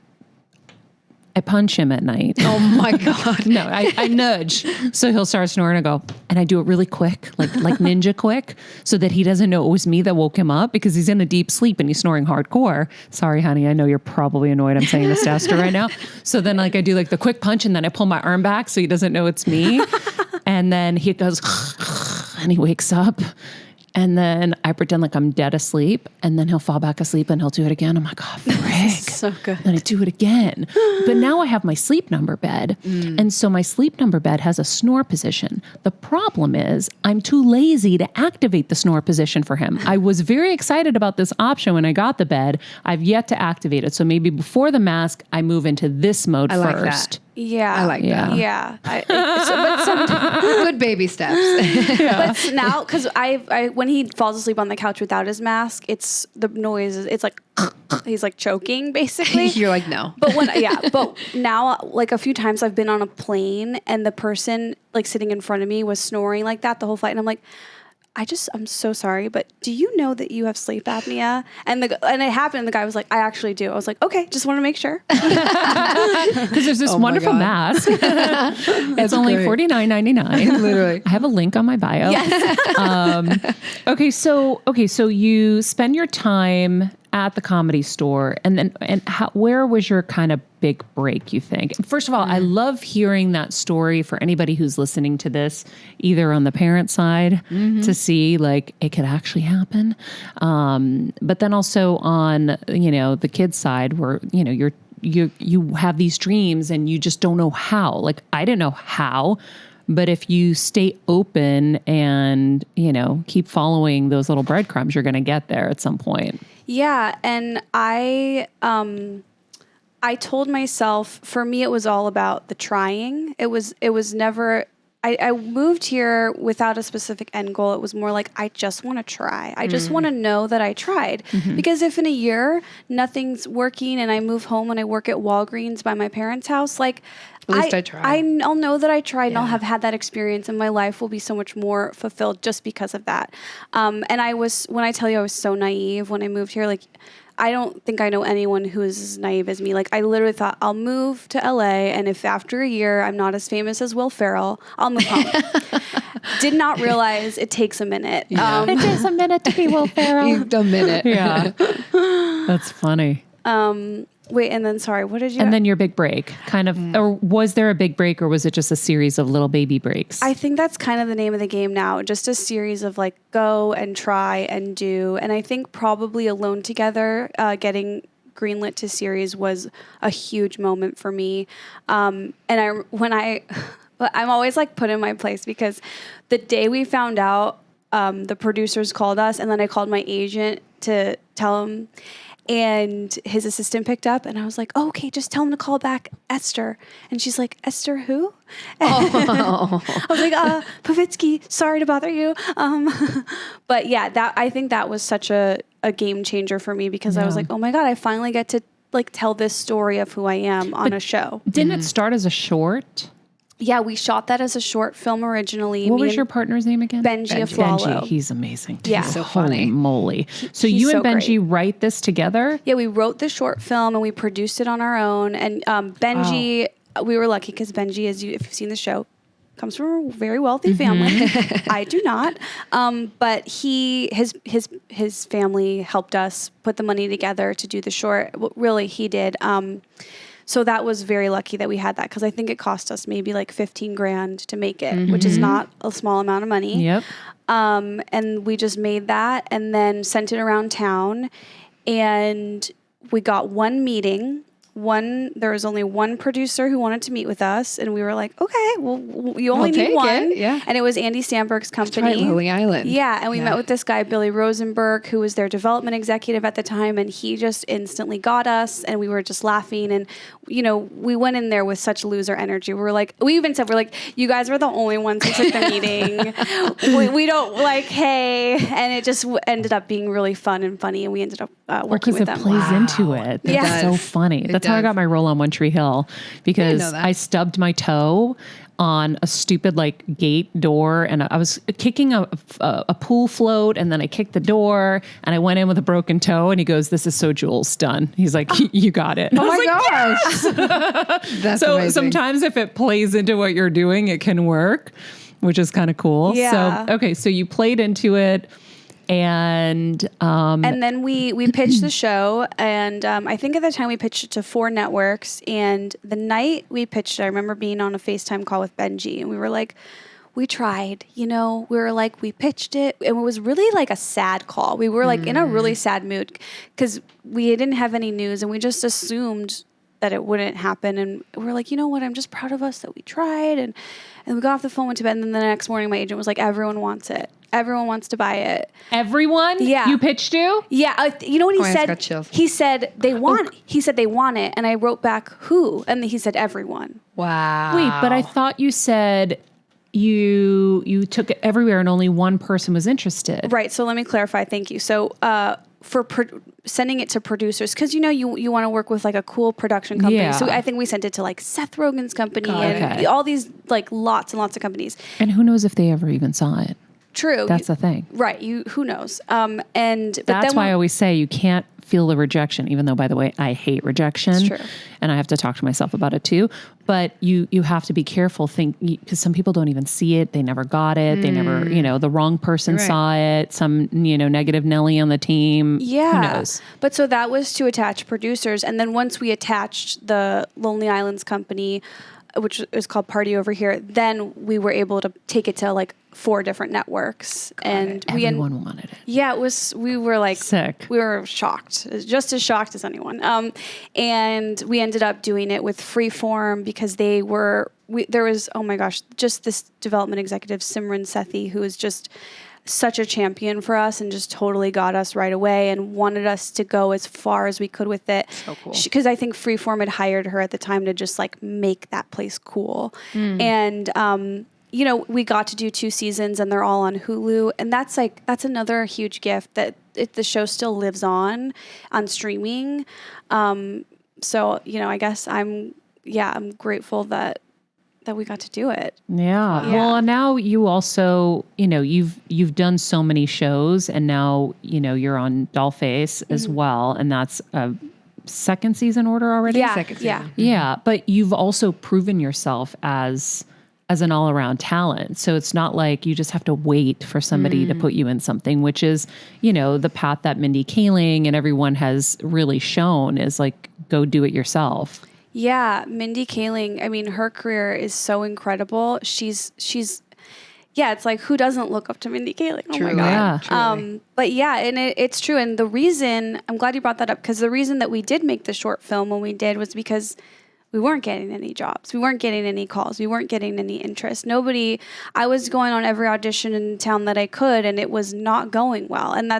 punch him at night. Oh my God. No, I nudge. So he'll start snoring and go, and I do it really quick, like ninja quick, so that he doesn't know it was me that woke him up because he's in a deep sleep and he's snoring hardcore. Sorry, honey. I know you're probably annoyed I'm saying this to Esther right now. So then like I do like the quick punch and then I pull my arm back so he doesn't know it's me. And then he goes, and he wakes up. And then I pretend like I'm dead asleep and then he'll fall back asleep and he'll do it again. I'm like, oh, frick. So good. Then I do it again. But now I have my sleep number bed. And so my sleep number bed has a snore position. The problem is I'm too lazy to activate the snore position for him. I was very excited about this option when I got the bed. I've yet to activate it. So maybe before the mask, I move into this mode I like first. that. Yeah. I like that. Yeah. But sometimes, Good baby steps. but now, because when he falls asleep on the couch without his mask, it's the noise. It's like he's like choking basically. You're like, no. But now, like a few times I've been on a plane and the person like sitting in front of me was snoring like that the whole flight, and I'm like, I'm so sorry, but do you know that you have sleep apnea? And it happened. And the guy was like, I actually do. I was like, okay, just want to make sure. Because there's this wonderful God. mask. It's only great. $49.99. Literally. I have a link on my bio. Yes. Okay, so you spend your time at the Comedy Store, and where was your kind of big break, you think? First of all, I love hearing that story for anybody who's listening to this, either on the parent side to see like it could actually happen, but then also on, you know, the kid side where, you know, you have these dreams and you just don't know how. Like I didn't know how. But if you stay open and, you know, keep following those little breadcrumbs, you're going to get there at some point. Yeah. And I told myself, for me, it was all about the trying. It was never, I moved here without a specific end goal. It was more like, I just want to try. I just want to know that I tried. Because if in a year nothing's working and I move home and I work at Walgreens by my parents' house, like, At least I tried. I'll know that I tried and I'll have had that experience and my life will be so much more fulfilled just because of that. And when I tell you I was so naive when I moved here, like, I don't think I know anyone who is as naive as me. Like, I literally thought I'll move to LA and if after a year I'm not as famous as Will Ferrell, I'll move home. Did not realize it takes a minute. Yeah. It takes a minute to be Will Ferrell. A minute. Yeah. That's funny. Wait, and then sorry, what did you? And then your big break, kind of, or was there a big break, or was it just a series of little baby breaks? I think that's kind of the name of the game now. Just a series of like go and try and do. And I think probably Alone Together, getting greenlit to series was a huge moment for me. I'm always like put in my place because the day we found out, the producers called us, and then I called my agent to tell him. And his assistant picked up, and I was like, oh, okay, just tell him to call back Esther. And she's like, Esther who? Oh. I was like, Povitsky, sorry to bother you. But yeah, I think that was such a game changer for me because I was like, oh my God, I finally get to like tell this story of who I am on a show. Didn't it start as a short? Yeah, we shot that as a short film originally. What was your partner's name again? Benji Aflalo. Benji, he's amazing. Yeah. He's So holy funny. moly. So he's you and so Benji write this together? Yeah, we wrote the short film and we produced it on our own. And Benji, we were lucky because Benji, if you've seen the show, comes from a very wealthy family. I do not. But his family helped us put the money together to do the short. Well, really, he did. So that was very lucky that we had that because I think it cost us maybe like $15,000 to make it, which is not a small amount of money. Yep. And we just made that and then sent it around town. And we got one meeting. There was only one producer who wanted to meet with us. And we were like, okay, well, you only We'll need take one. it, yeah. And it was Andy Samberg's company. Right, Lily Island. Yeah, and we met with this guy, Billy Rosenberg, who was their development executive at the time, and he just instantly got us, and we were just laughing, and, you know, we went in there with such loser energy. We even said, you guys were the only ones who took the meeting. we don't, like, hey, and it just ended up being really fun and funny, and we ended up working with them. Because it plays into it. That's Yeah. so funny. That's how I got my role on One Tree Hill because know that. I stubbed my toe on a stupid like gate door and I was kicking a pool float and then I kicked the door and I went in with a broken toe and he goes, this is so Jules done. He's like, you got it. Oh my gosh. That's So amazing. sometimes if it plays into what you're doing, it can work, which is kind of cool. Yeah. So, okay. So you played into it. And then we pitched the show, and I think at the time we pitched it to 4 networks. And the night we pitched it, I remember being on a FaceTime call with Benji, and we were like, we tried, we were like, we pitched it, and it was really like a sad call. We were like in a really sad mood because we didn't have any news, and we just assumed that it wouldn't happen. And we're like, you know what? I'm just proud of us that we tried. And we got off the phone, went to bed, and then the next morning my agent was like, everyone wants it. Everyone wants to buy it. everyone Yeah. you pitched to? Yeah, you know what he I just said? got chills. He said they want. He said they want it, and I wrote back who, and then he said everyone. Wow. Wait, but I thought you said you took it everywhere and only one person was interested. Right. So let me clarify. Thank you. So for sending it to producers, because you want to work with like a cool production company. Yeah. So I think we sent it to like Seth Rogen's company and Okay. all these like lots and lots of companies. And who knows if they ever even saw it? True. That's the thing. Right. Who knows? But That's then why I always say you can't feel the rejection, even though, by the way, I hate rejection. It's true. And I have to talk to myself about it too. But you have to be careful, because some people don't even see it. They never got it. They never, the wrong person Right. saw it. Some, negative Nelly on the team. Yeah. Who knows? But so that was to attach producers. And then once we attached the Lonely Islands company, which is called Party Over Here, then we were able to take it to like 4 different networks. And Everyone wanted it. yeah, we were like, Sick. we were shocked, just as shocked as anyone. And we ended up doing it with Freeform because there was, oh my gosh, just this development executive, Simran Sethi, who is just such a champion for us and just totally got us right away and wanted us to go as far as we could with it. So cool. Because I think Freeform had hired her at the time to just like make that place cool. And, we got to do 2 seasons and they're all on Hulu. And that's another huge gift that the show still lives on streaming. So, I guess I'm grateful that we got to do it. Yeah. Well, and now you also, you've done so many shows and now, you're on DollFace as well. And that's a 2nd season order already? Yeah. Second Yeah. season. Yeah. But you've also proven yourself as as an all-around talent. So it's not like you just have to wait for somebody to put you in something, which is, the path that Mindy Kaling and everyone has really shown is like, go do it yourself. Yeah, Mindy Kaling, I mean, her career is so incredible. She's it's like, who doesn't look up to Mindy Kaling? Oh my God. Yeah. But yeah, and it's true. And the reason, I'm glad you brought that up, because the reason that we did make the short film when we did was because we weren't getting any jobs. We weren't getting any calls. We weren't getting any interest. I was going on every audition in town that I could, and it was not going well. And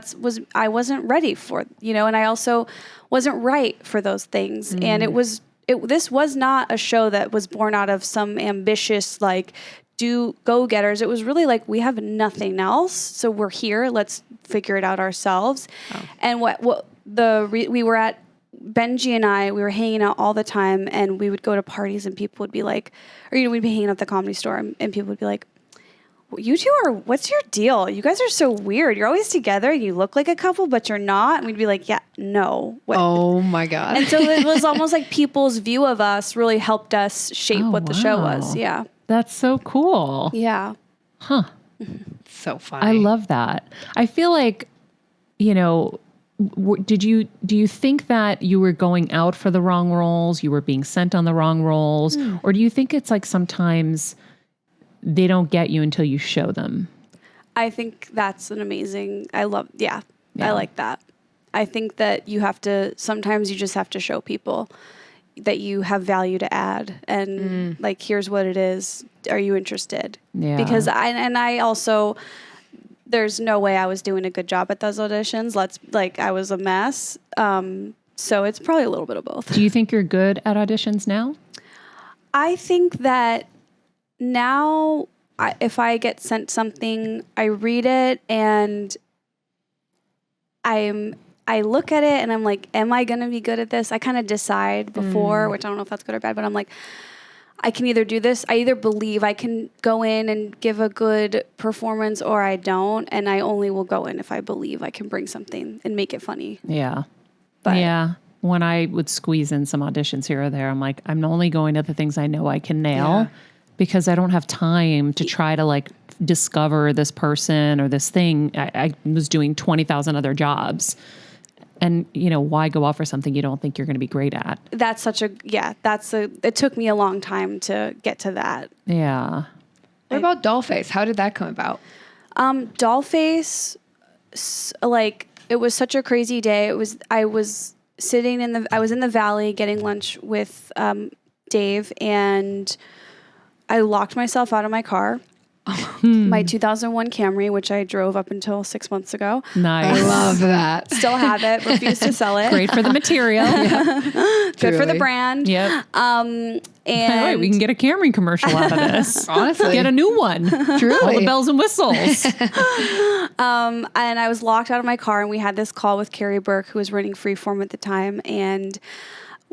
I wasn't ready for, and I also wasn't right for those things. And this was not a show that was born out of some ambitious, like, go-getters. It was really like, we have nothing else, so we're here. Let's figure it out ourselves. Oh. And we were at Benji and I, we were hanging out all the time, and we would go to parties, and people would be like, we'd be hanging out at the Comedy Store, and people would be like, you two what's your deal? You guys are so weird. You're always together. You look like a couple, but you're not. And we'd be like, yeah, no. What? Oh my God. And so it was almost like people's view of us really helped us shape what the show was. Yeah. That's so cool. Yeah. Huh. So funny. I love that. I feel like, do you think that you were going out for the wrong roles? You were being sent on the wrong roles? Or do you think it's like sometimes they don't get you until you show them? I think that's an amazing, I like that. I think that sometimes you just have to show people that you have value to add, and like, here's what it is. Are you interested? Yeah. Because I also, there's no way I was doing a good job at those auditions. I was a mess. So it's probably a little bit of both. Do you think you're good at auditions now? I think that now, if I get sent something, I read it and I look at it and I'm like, am I going to be good at this? I kind of decide before, which I don't know if that's good or bad, but I'm like, I can either do this. I either believe I can go in and give a good performance, or I don't. And I only will go in if I believe I can bring something and make it funny. Yeah. But yeah. When I would squeeze in some auditions here or there, I'm like, I'm only going to the things I know I can nail, because I don't have time to try to like discover this person or this thing. I was doing 20,000 other jobs. And, why go off for something you don't think you're going to be great at? It took me a long time to get to that. Yeah. What about DollFace? How did that come about? DollFace, like, it was such a crazy day. I was in the Valley getting lunch with Dave, and I locked myself out of my car. My 2001 Camry, which I drove up until 6 months ago. Nice. I love that. Still have it. Refuse to sell it. Great for the material. Good for the brand. Yep. And we can get a Camry commercial out of this. Honestly. Get a new one. Truly. All the bells and whistles. And I was locked out of my car, and we had this call with Carrie Burke, who was running Freeform at the time, and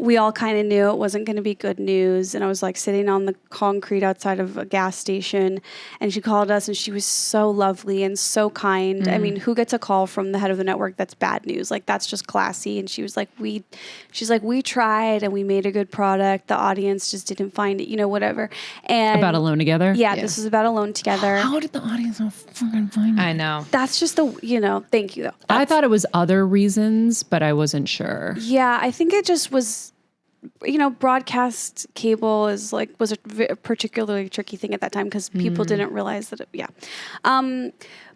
we all kind of knew it wasn't going to be good news. And I was like sitting on the concrete outside of a gas station, and she called us, and she was so lovely and so kind. I mean, who gets a call from the head of the network that's bad news? Like, that's just classy. And she was like, we tried and we made a good product. The audience just didn't find it, whatever. And About Alone Together? Yeah, this was about Alone Together. How did the audience not fucking find it? I know. That's just thank you though. I thought it was other reasons, but I wasn't sure. Yeah, I think it just was, broadcast cable was a particularly tricky thing at that time, because people didn't realize that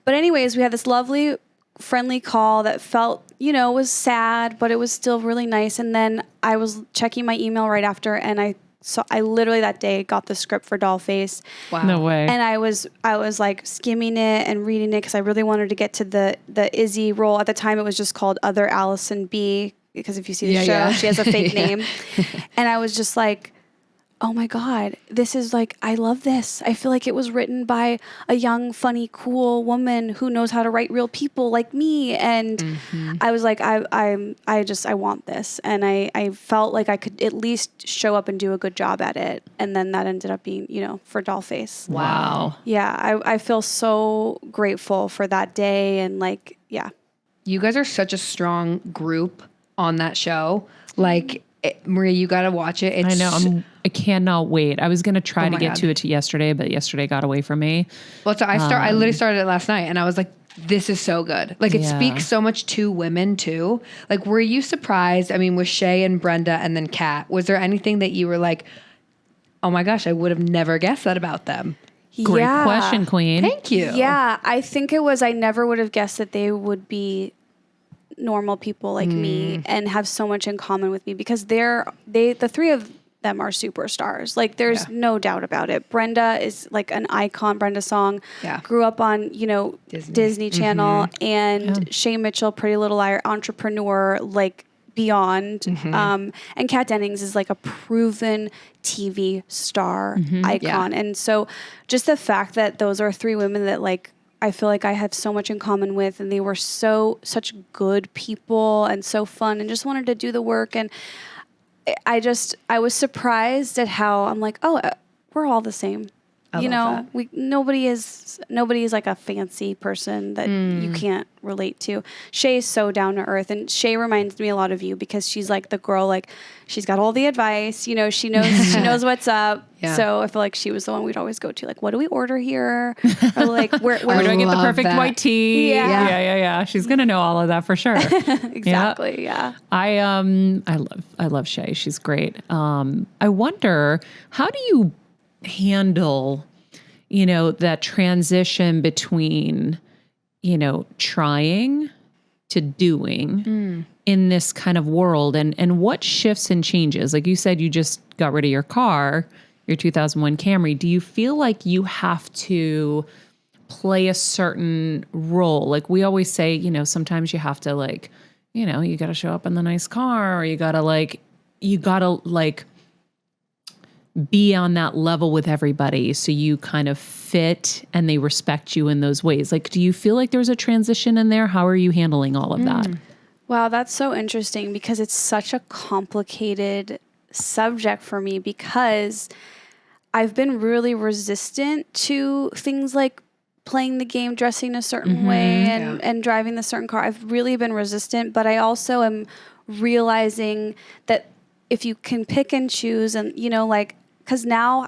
but anyways, we had this lovely, friendly call that felt, was sad, but it was still really nice. And then I was checking my email right after, and I literally that day got the script for DollFace. Wow. No way. And I was like skimming it and reading it, because I really wanted to get to the Izzy role. At the time, it was just called Other Allison B, because if you see the show, she has a fake name. And I was just like, oh my God, this is like, I love this. I feel like it was written by a young, funny, cool woman who knows how to write real people like me. And I was like, I want this. And I felt like I could at least show up and do a good job at it. And then that ended up being, for DollFace. Wow. Yeah. I feel so grateful for that day. And like, yeah. You guys are such a strong group on that show. Like, Maria, you got to watch it. It's, I know. I cannot wait. I was going to try to my get God. to it yesterday, but yesterday got away from me. Well, so I literally started it last night and I was like, this is so good. Like it Yeah. speaks so much to women too. Like, were you surprised? I mean, with Shay and Brenda and then Kat, was there anything that you were like, oh my gosh, I would have never guessed that about them? Great question, Queen. Thank you. Yeah, I think it was, I never would have guessed that they would be normal people like me and have so much in common with me, because the three of them are superstars. Like there's no doubt about it. Brenda is like an icon. Brenda Song grew up on, Disney Channel, and Shay Mitchell, Pretty Little Liar, entrepreneur, like beyond. And Kat Dennings is like a proven TV star icon. And so just the fact that those are three women that like, I feel like I have so much in common with, and they were such good people and so fun and just wanted to do the work. And I was surprised at how I'm like, oh, we're all the same. Nobody is like a fancy person that you can't relate to. Shay is so down to earth, and Shay reminds me a lot of you, because she's like the girl, like she's got all the advice, she knows what's up. Yeah. So I feel like she was the one we'd always go to, like, what do we order here? Or like, where do I get the love perfect that. white tea? Yeah. She's gonna know all of that for sure. Exactly. Yeah. I love Shay. She's great. I wonder, how do you handle, that transition between, trying to doing in this kind of world, and what shifts and changes? Like you said, you just got rid of your car, your 2001 Camry. Do you feel like you have to play a certain role? Like we always say, sometimes you have to like, you got to show up in the nice car, or you got to be on that level with everybody, so you kind of fit and they respect you in those ways. Like, do you feel like there's a transition in there? How are you handling all of that? Wow, that's so interesting, because it's such a complicated subject for me, because I've been really resistant to things like playing the game, dressing a certain way, and driving the certain car. I've really been resistant, but I also am realizing that if you can pick and choose, and because now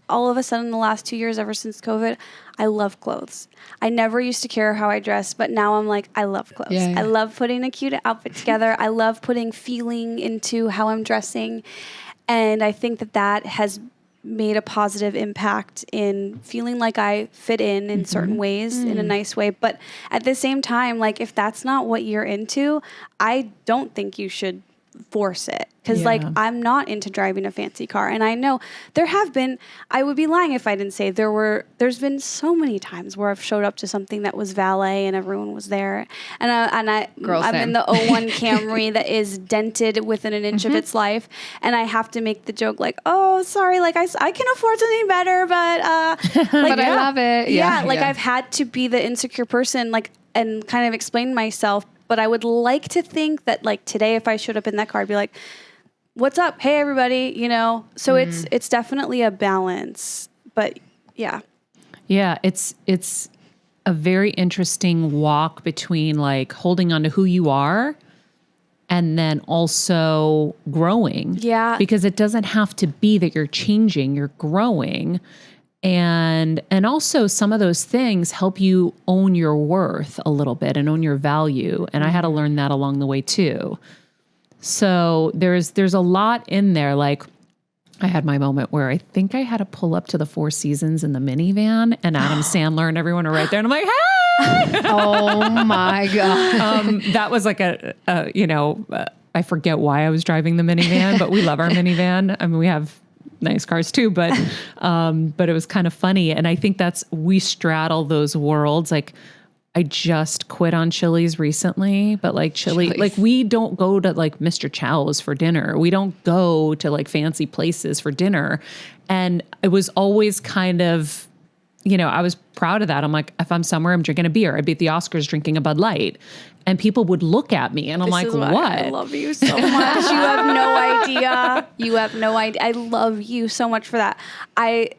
all of a sudden in the last 2 years, ever since COVID, I love clothes. I never used to care how I dressed, but now I'm like, I love clothes. Yeah. I love putting a cute outfit together. I love putting feeling into how I'm dressing. And I think that has made a positive impact in feeling like I fit in certain ways, in a nice way. But at the same time, like, if that's not what you're into, I don't think you should force it. Because I'm not into driving a fancy car. And I know I would be lying if I didn't say there's been so many times where I've showed up to something that was valet and everyone was there. And I'm in the 01 Camry that is dented within an inch of its life. And I have to make the joke like, oh, sorry, like I can afford something better, but but I love it. I've had to be the insecure person, like, and kind of explain myself. But I would like to think that, like, today, if I showed up in that car, I'd be like, what's up? Hey, everybody, So it's definitely a balance. But yeah. Yeah, it's a very interesting walk between like holding on to who you are and then also growing. Yeah. Because it doesn't have to be that you're changing, you're growing. And also some of those things help you own your worth a little bit and own your value. And I had to learn that along the way too. So there's a lot in there. Like, I had my moment where I think I had to pull up to the Four Seasons in the minivan, and Adam Sandler and everyone are right there. And I'm like, hey! Oh my God. That was like I forget why I was driving the minivan, but we love our minivan. I mean, we have nice cars too, but it was kind of funny. And I think we straddle those worlds. Like, I just quit on Chili's recently, but like Chili's. Like, we don't go to like Mr. Chow's for dinner. We don't go to like fancy places for dinner. And it was always kind of, I was proud of that. I'm like, if I'm somewhere, I'm drinking a beer. I'd be at the Oscars drinking a Bud Light. And people would look at me and I'm like, what? I love you so much. You have no idea. You have no idea. I love you so much for that. I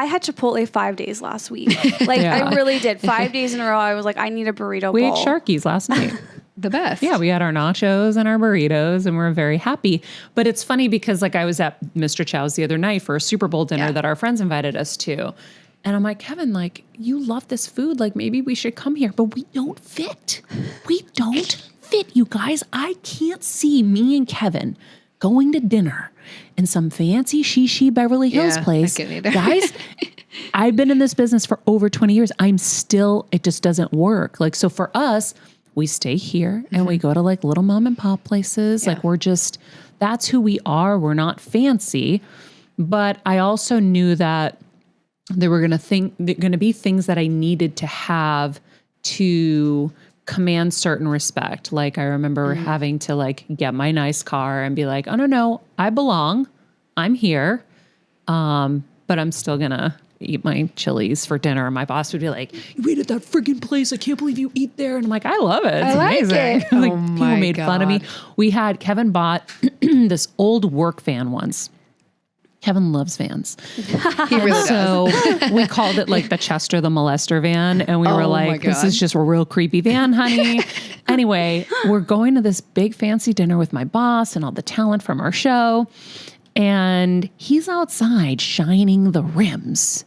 had Chipotle 5 days last week. Like, I really did. 5 days in a row, I was like, I need a burrito bowl. We ate Sharky's last night. the best. Yeah, we had our nachos and our burritos and we're very happy. But it's funny because like I was at Mr. Chow's the other night for a Super Bowl dinner that our friends invited us to. And I'm like, Kevin, like, you love this food. Like, maybe we should come here. But we don't fit. We don't fit, you guys. I can't see me and Kevin going to dinner in some fancy she Beverly Hills place. I can't either. Guys, I've been in this business for over 20 years. It just doesn't work. Like, so for us, we stay here and we go to like little mom and pop places. Like that's who we are. We're not fancy. But I also knew that there were going to be things that I needed to have to command certain respect. Like I remember having to like get my nice car and be like, oh no, I belong. I'm here. But I'm still going to eat my Chili's for dinner. And my boss would be like, you ate at that friggin' place. I can't believe you eat there. And I'm like, I love it. It's amazing. It. Like people made fun of me. Kevin bought this old work van once. Kevin loves vans. He really does. So we called it like the Chester the Molester van. And we were like, this is just a real creepy van, honey. Anyway, we're going to this big fancy dinner with my boss and all the talent from our show. And he's outside shining the rims.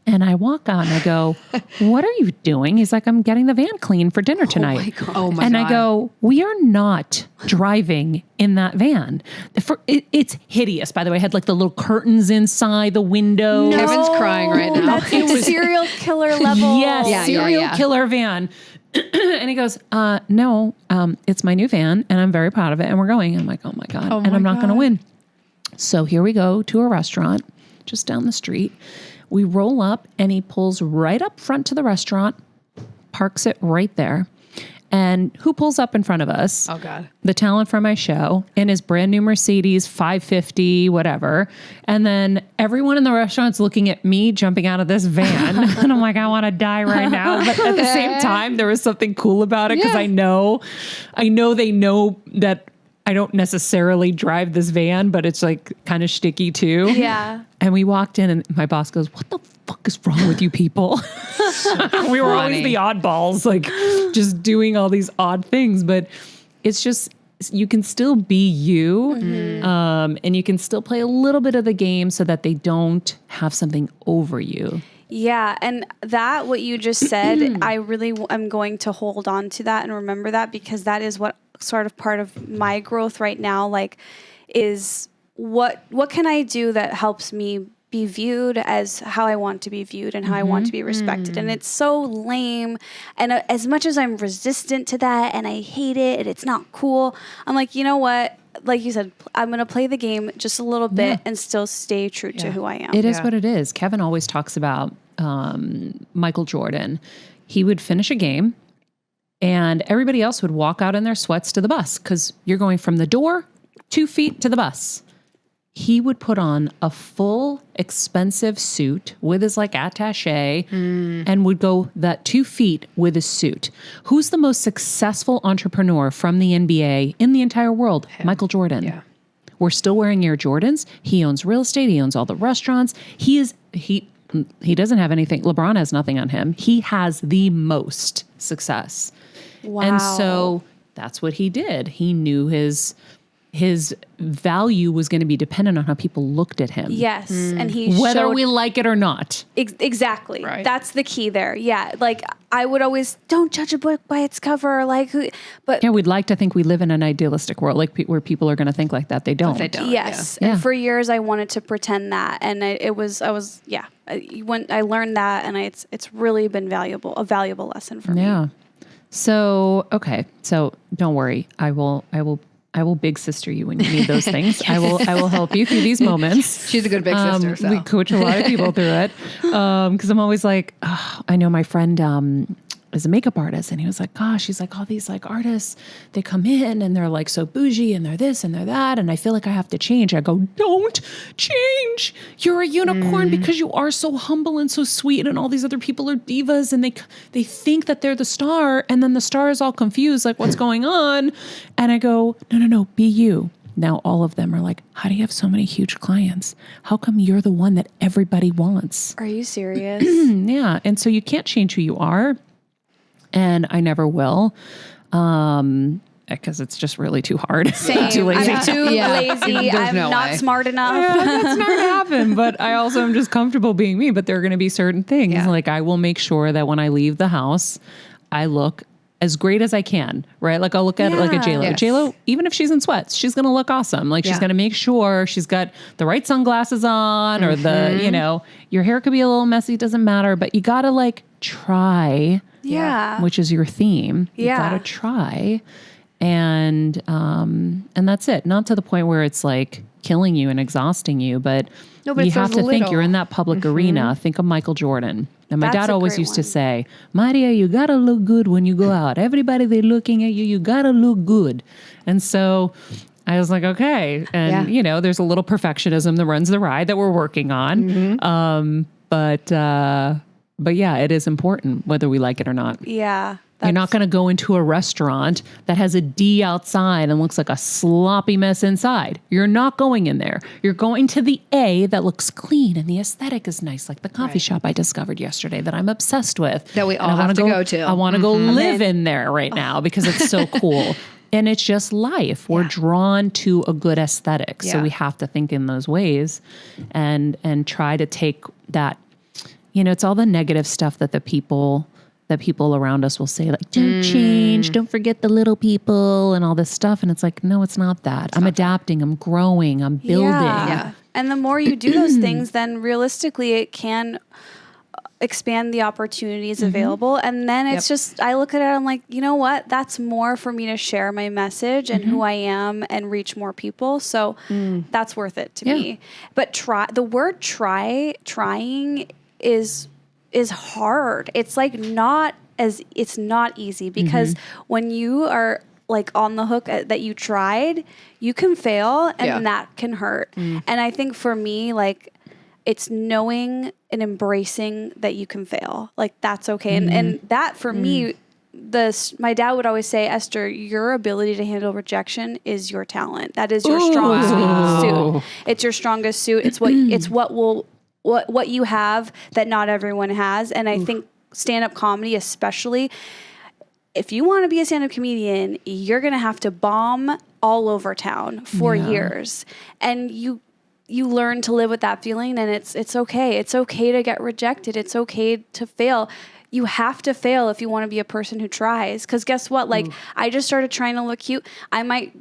And I walk out and I go, what are you doing? He's like, I'm getting the van clean for dinner tonight. Oh my God. And I go, we are not driving in that van. It's hideous, by the way. It had like the little curtains inside the window. No, Kevin's crying right now. That's like serial killer level. Yes, serial killer van. And he goes, no, it's my new van and I'm very proud of it. And we're going. I'm like, oh my God. And I'm not going to win. So here we go to a restaurant just down the street. We roll up and he pulls right up front to the restaurant, parks it right there. And who pulls up in front of us? Oh God. The talent from my show in his brand new Mercedes 550, whatever. And then everyone in the restaurant's looking at me jumping out of this van. And I'm like, I want to die right now. But at the same time, there was something cool about it because I know they know that I don't necessarily drive this van, but it's like kind of shticky too. Yeah. And we walked in and my boss goes, what the fuck is wrong with you people? We were always the oddballs, like just doing all these odd things. But it's just, you can still be you. And you can still play a little bit of the game so that they don't have something over you. Yeah. And that, what you just said, I really am going to hold on to that and remember that because that is what sort of part of my growth right now, like, is what can I do that helps me be viewed as how I want to be viewed and how I want to be respected. And it's so lame. And as much as I'm resistant to that and I hate it and it's not cool, I'm like, you know what? Like you said, I'm going to play the game just a little bit and still stay true to who I am. It is what it is. Kevin always talks about Michael Jordan. He would finish a game and everybody else would walk out in their sweats to the bus because you're going from the door 2 feet to the bus. He would put on a full expensive suit with his like attaché and would go that 2 feet with his suit. Who's the most successful entrepreneur from the NBA in the entire world? Michael Jordan. Yeah. We're still wearing Air Jordans. He owns real estate. He owns all the restaurants. He doesn't have anything. LeBron has nothing on him. He has the most success. Wow. And so that's what he did. He knew his value was going to be dependent on how people looked at him. Yes. And he whether we like it or not. Exactly. Right. That's the key there. Yeah. Like I would always, don't judge a book by its cover. Like, but Yeah, we'd like to think we live in an idealistic world, like where people are going to think like that. They don't. They don't. yes. Yeah. And for years I wanted to pretend that. And I learned that and it's really been a valuable lesson for me. Yeah. So, okay. So don't worry. I will big sister you when you need those things. I will help you through these moments. She's a good big sister. So. We coach a lot of people through it. Cause I'm always like, I know my friend, is a makeup artist and he was like, gosh, he's like all these like artists, they come in and they're like so bougie and they're this and they're that. And I feel like I have to change. I go, don't change. You're a unicorn because you are so humble and so sweet. And all these other people are divas and they think that they're the star. And then the star is all confused. Like what's going on? And I go, no, be you. Now all of them are like, how do you have so many huge clients? How come you're the one that everybody wants? Are you serious? Yeah. And so you can't change who you are. And I never will. Because it's just really too hard. Same. Too lazy. I'm too lazy. There's I'm no not way. smart enough. That's not gonna happen. But I also am just comfortable being me. But there are gonna be certain things. Yeah. Like I will make sure that when I leave the house, I look as great as I can, right? Like I'll look at it like a J-Lo. Yes. J-Lo, even if she's in sweats, she's gonna look awesome. Like she's Yeah. gonna make sure she's got the right sunglasses on or the, your hair could be a little messy, doesn't matter, but you gotta like try, Yeah. which is your theme. You Yeah. gotta try. And that's it. Not to the point where it's like killing you and exhausting you, but No, but you it's have those to think you're in little- that public arena. Think of Michael Jordan. And my That's dad a always great used to one. say, Maria, you gotta look good when you go out. Everybody, they're looking at you. You gotta look good. And so I was like, okay. And, there's a little perfectionism that runs the ride that we're working on. But yeah, it is important whether we like it or not. Yeah. You're not going to go into a restaurant that has a D outside and looks like a sloppy mess inside. You're not going in there. You're going to the A that looks clean and the aesthetic is nice, like the coffee shop I discovered yesterday that I'm obsessed with. That we all And I have wanna to go to. I want to go live in there right now because it's so cool. And it's just life. We're drawn to a good aesthetic. So Yeah. we have to think in those ways and try to take that, it's all the negative stuff that the people around us will say, like, don't change, don't forget the little people and all this stuff. And it's like, no, it's not that. I'm adapting, I'm growing, I'm building. Yeah. And the more you do those things, then realistically it can expand the opportunities available. And then it's just, I look at it, I'm like, you know what? That's more for me to share my message and who I am and reach more people. So that's worth it to me. But trying is hard. It's like it's not easy because when you are like on the hook that you tried, you can fail and that can hurt. And I think for me, like it's knowing and embracing that you can fail. Like that's okay. And that for me, my dad would always say, Esther, your ability to handle rejection is your talent. That is your strongest suit. It's your strongest suit. It's what you have that not everyone has. And I think stand-up comedy, especially, if you want to be a stand-up comedian, you're going to have to bomb all over town for years. And you learn to live with that feeling, and it's okay. It's okay to get rejected. It's okay to fail. You have to fail if you want to be a person who tries. Because guess what? Like, I just started trying to look cute. I might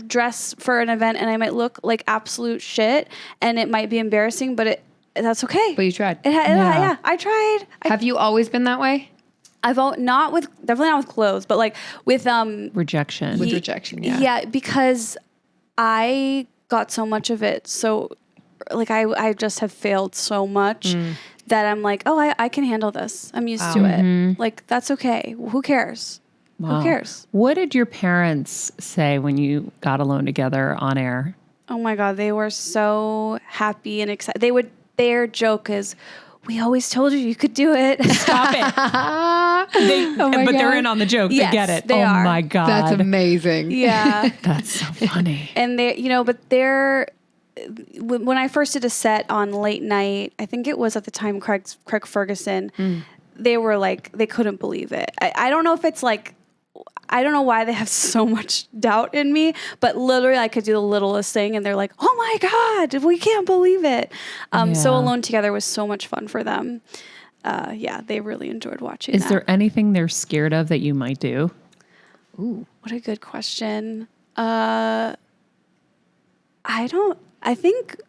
dress for an event, and I might look like absolute shit, and it might be embarrassing, but that's okay. But you tried. I tried. Have you always been that way? Definitely not with clothes, but like with Rejection. With rejection, yeah, because I got so much of it. So like I just have failed so much that I'm like, oh, I can handle this. I'm used to it. Like that's okay. Who cares? Wow. Who cares? What did your parents say when you got alone together on air? Oh my God, they were so happy and excited. Their joke is, we always told you could do it. Stop it. But they're in on the joke. Yes, they get it. they are. My God. That's amazing. Yeah. That's so funny. And when I first did a set on late night, I think it was at the time Craig Ferguson, they were like, they couldn't believe it. I don't know if it's like, I don't know why they have so much doubt in me, but literally I could do the littlest thing and they're like, oh my God, we can't believe it. So Alone Together was so much fun for them. They really enjoyed watching Is there anything they're scared of that you might do? Ooh, what a good question. I think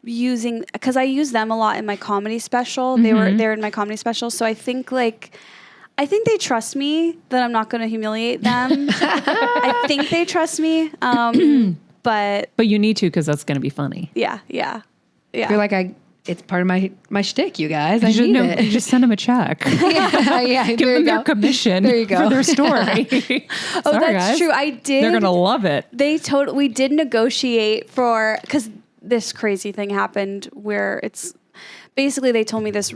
because I use them a lot in my comedy special. They're in my comedy special. So I think they trust me that I'm not going to humiliate them. I think they trust me. But you need to, because that's going to be funny. Yeah. You're like, it's part of my shtick, you guys. I You need just, it. you just send them a check. Give Give them their commission There you go. for their story. oh, Sorry, that's guys. true. I did. They're going to love it. We did negotiate because this crazy thing happened where basically they told me this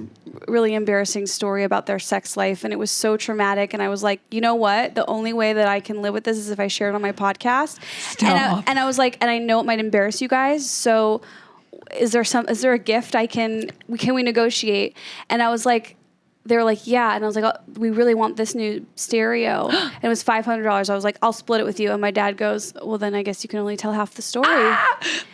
really embarrassing story about their sex life, and it was so traumatic. And I was like, you know what? The only way that I can live with this is if I share it on my podcast. Stop. And I was like, and I know it might embarrass you guys, so is there a gift can we negotiate? And I was like, they were like, yeah. And I was like, oh, we really want this new stereo. And it was $500. I was like, I'll split it with you. And my dad goes, well, then I guess you can only tell half the story.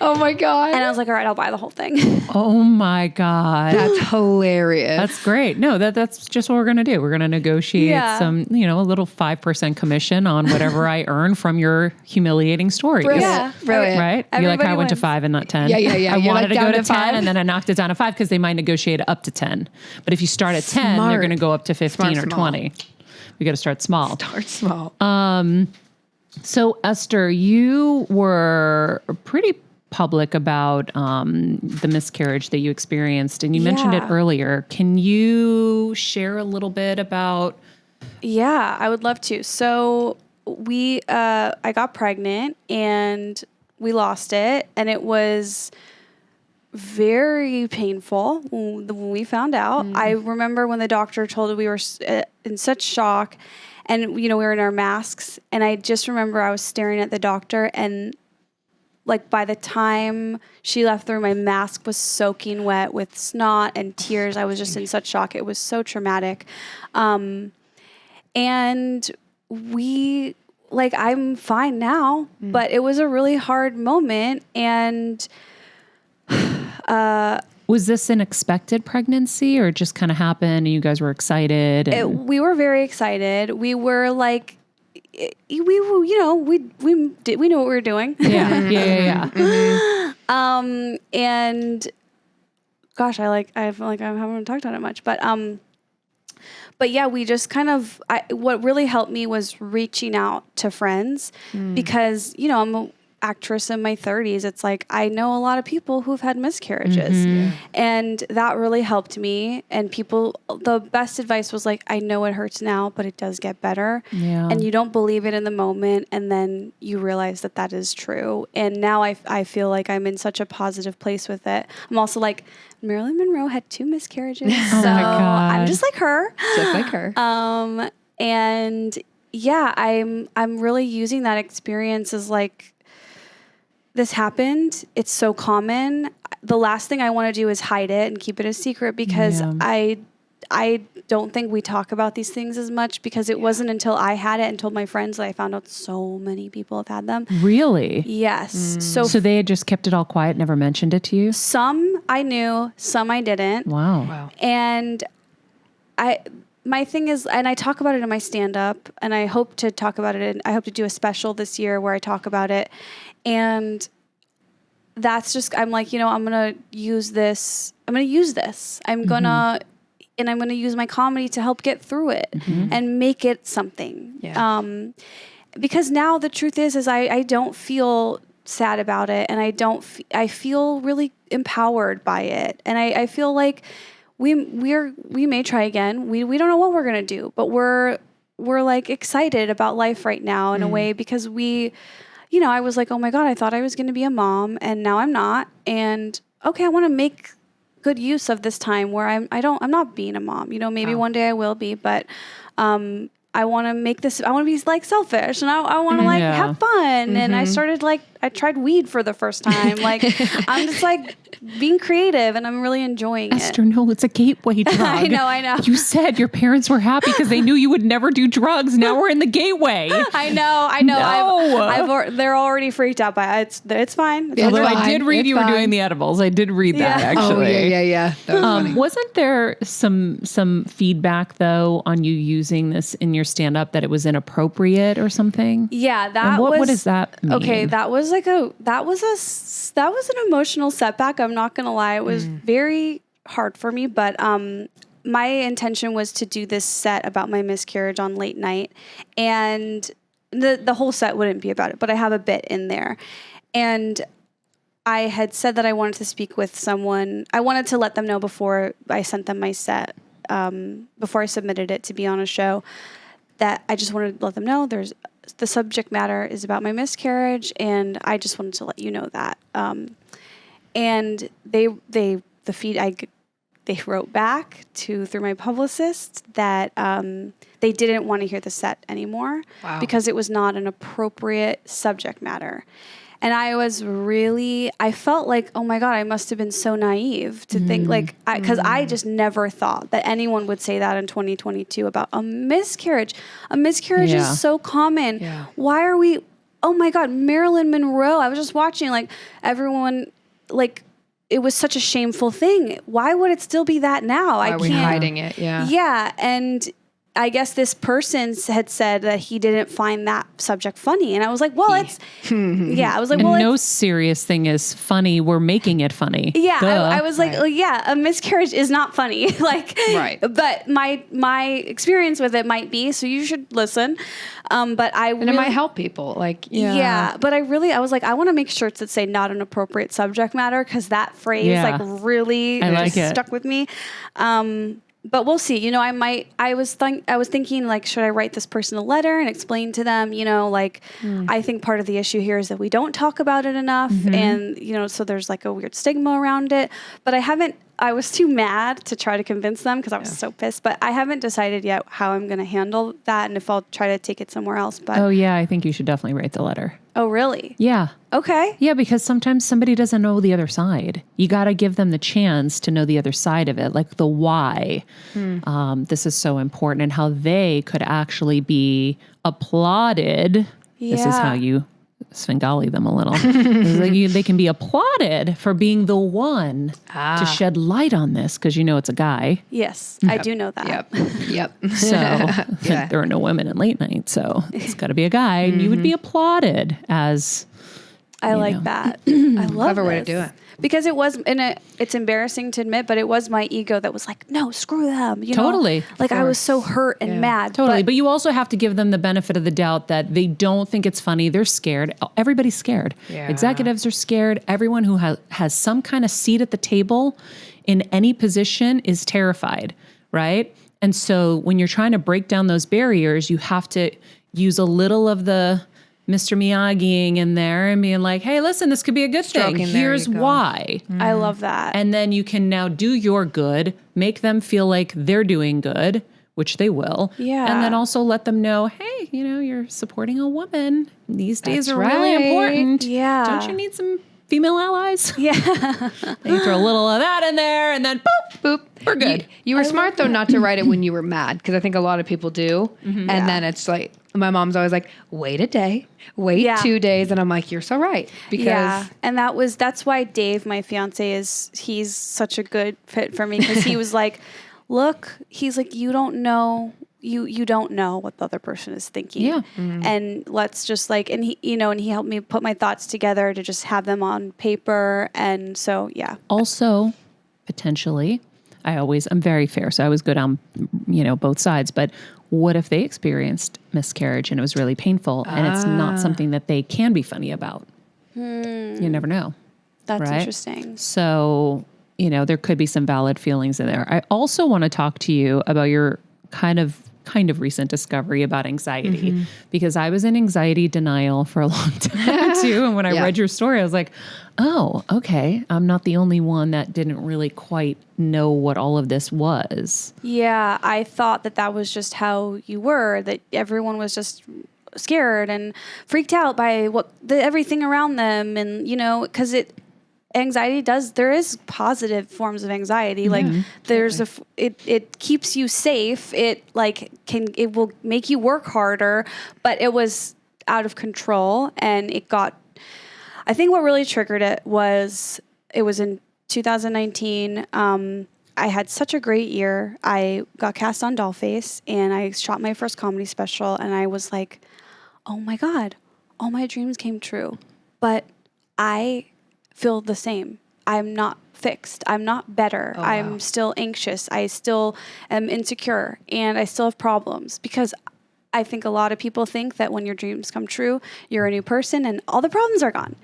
Oh my God. And I was like, all right, I'll buy the whole thing. Oh my God. That's hilarious. That's great. No, that's just what we're going to do. We're going to negotiate some, a little 5% commission on whatever I earn from your humiliating stories. Yeah. Brilliant. Right? You like how I went to 5 and not 10? Yeah. I You're wanted like to go down to to 10 5? and then I knocked it down to 5 because they might negotiate up to 10. But if you start at 10, they're going to go up to 15 or small. 20. We got to start small. Start small. So Esther, you were pretty public about the miscarriage that you experienced, and you mentioned it earlier. Can you share a little bit about? Yeah, I would love to. So I got pregnant and we lost it, and it was very painful when we found out. I remember when the doctor told us, we were in such shock, and we were in our masks, and I just remember I was staring at the doctor, and like by the time she left the room, my mask was soaking wet with snot and tears. I was just in such shock. It was so traumatic. And I'm fine now, but it was a really hard moment. And was this an expected pregnancy, or it just kind of happened and you guys were excited? We were very excited. We were like, we knew what we were doing. Yeah. And gosh, I feel like I haven't talked on it much, but yeah, we just kind of, what really helped me was reaching out to friends because, I'm an actress in my 30s. It's like, I know a lot of people who've had miscarriages and that really helped me. And the best advice was like, I know it hurts now, but it does get better. Yeah. And you don't believe it in the moment. And then you realize that is true. And now I feel like I'm in such a positive place with it. I'm also like, Marilyn Monroe had 2 miscarriages. Oh so my God. I'm just like her. Just like her. And yeah, I'm really using that experience as like, this happened. It's so common. The last thing I want to do is hide it and keep it a secret because I don't think we talk about these things as much because it wasn't until I had it and told my friends that I found out so many people have had them. Really? Yes. So they had just kept it all quiet, never mentioned it to you? Some I knew, some I didn't. Wow. And my thing is, and I talk about it in my stand-up, and I hope to talk about it, and I hope to do a special this year where I talk about it. And that's just, I'm like, I'm going to use this. I'm going to use this. I'm going to use my comedy to help get through it and make it something. Yeah. Because now the truth is I don't feel sad about it. And I feel really empowered by it. And I feel like we may try again. We don't know what we're going to do, but we're like excited about life right now in a way because I was like, oh my God, I thought I was going to be a mom and now I'm not. And okay, I want to make good use of this time where I'm not being a mom, maybe one day I will be, but, I want to make this, I want to be like selfish and I want to have fun. And I started I tried weed for the first time. I'm just being creative and I'm really enjoying Esther, it. no, it's a gateway drug. I know. You said your parents were happy because they knew you would never do drugs. Now we're in the gateway. I know. No. They're already freaked out by it. It's fine. It's Although fine. I did read you were doing the edibles. I did read that actually. Oh, yeah. That was funny. Wasn't there some feedback though on you using this in your stand-up that it was inappropriate or something? Yeah, And what does that mean? Okay, that was an emotional setback. I'm not gonna lie, it was very hard for me. But my intention was to do this set about my miscarriage on late night, and the whole set wouldn't be about it, but I have a bit in there, and I had said that I wanted to speak with someone. I wanted to let them know before I sent them my set, before I submitted it to be on a show, that I just wanted to let them know the subject matter is about my miscarriage, and I just wanted to let you know that. And they wrote back through my publicist that they didn't want to hear the set anymore because it was not an appropriate subject matter. And I felt like, oh my God, I must have been so naive to think because I just never thought that anyone would say that in 2022 about a miscarriage. A miscarriage Yeah. is so common. Yeah. Why are we, oh my God, Marilyn Monroe. I was just watching like everyone, like it was such a shameful thing. Why would it still be that now? Why are we hiding it? Yeah. Yeah. And I guess this person had said that he didn't find that subject funny. And I was like, well, it's, I was like, And well, no it's, serious thing is funny. We're making it funny. yeah, Duh. I was like, Right. yeah, a miscarriage is not funny. Like, Right. But my experience with it might be, so you should listen. But And it might help people. Like, yeah. But I was like, I want to make shirts that say not an appropriate subject matter, because that phrase Yeah. like really I like it. stuck with me. But we'll see. You know, I was thinking like, should I write this person a letter and explain to them, you know, like I think part of the issue here is that we don't talk about it enough, and you know, so there's like a weird stigma around it. But I was too mad to try to convince them because I was so pissed. But I haven't decided yet how I'm going to handle that and if I'll try to take it somewhere else. But Oh, yeah. I think you should definitely write the letter. oh, really? Yeah. Okay. Yeah, because sometimes somebody doesn't know the other side. You got to give them the chance to know the other side of it, like the why. This is so important and how they could actually be applauded. This is how Yeah. you Svengali them a little. It's like they can be applauded for being the one to shed light on this, because you know it's a guy. Yes, I do know that. Yep. So Yeah. there are no women in late night, so it's got to be a guy, and you would be applauded as. I like know. that. I love Clever way to this. do it. Because it was, it's embarrassing to admit, but it was my ego that was like, no, screw them. You know? Totally. Like I was so hurt and mad. Totally. But you also have to give them the benefit of the doubt that they don't think it's funny. They're scared. Everybody's scared. Yeah. Executives are scared. Everyone who has some kind of seat at the table in any position is terrified, right? And so when you're trying to break down those barriers, you have to use a little of the Mr. Miyagiing in there and being like, hey, listen, this could be a good thing. Stroking, there Here's you go. why. I love that. And then you can now do your good, make them feel like they're doing good, which they will. Yeah. And then also let them know, hey, you know, you're supporting a woman. These days That's are really right. important. Yeah. Don't you need some female allies? yeah. You throw a little of that in there and then boop, Boop. we're good. You were smart though not to write it when you were mad, because I think a lot of people do. And then it's like, my mom's always like, wait a day, wait Yeah. 2 days. And I'm like, you're so right. Because Yeah. And that's why Dave, my fiance, he's such a good fit for me, because he was like, look, he's like, you don't know. You don't know what the other person is thinking. Yeah. And let's just like, and he, you know, and he helped me put my thoughts together to just have them on paper. And so, yeah. Also, potentially, I'm very fair, so I always go down, you know, both sides. But what if they experienced miscarriage and it was really painful and it's not something that they can be funny about? You never know. That's Right. interesting. So, you know, there could be some valid feelings in there. I also want to talk to you about your kind of recent discovery about anxiety, because I was in anxiety denial for a long time too. And when I read your story, I was like, oh, okay. I'm not the only one that didn't really quite know what all of this was. Yeah, I thought that was just how you were, that everyone was just scared and freaked out by everything around them. And, you know, because anxiety there is positive forms of anxiety. Like there's it keeps you safe. It will make you work harder, but it was out of control, and I think what really triggered it was in 2019. I had such a great year. I got cast on DollFace, and I shot my first comedy special, and I was like, oh my God, all my dreams came true. But I feel the same. I'm not fixed. I'm not better. I'm still anxious. I still am insecure, and I still have problems, because I think a lot of people think that when your dreams come true, you're a new person and all the problems are gone.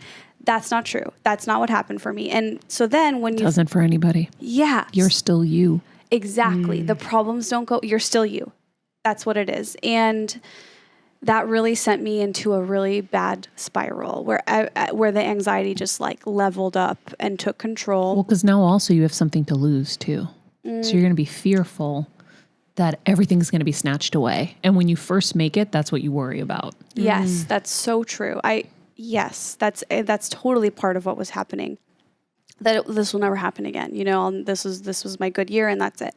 That's not true. That's not what happened for me. And so then when Doesn't for anybody. yeah, You're still you. exactly. The problems don't go, you're still you. That's what it is. And that really sent me into a really bad spiral where the anxiety just like leveled up and took control. Well, because now also you have something to lose too. So you're going to be fearful that everything's going to be snatched away. And when you first make it, that's what you worry about. Yes, that's so true. yes, that's totally part of what was happening. This will never happen again. This was my good year and that's it.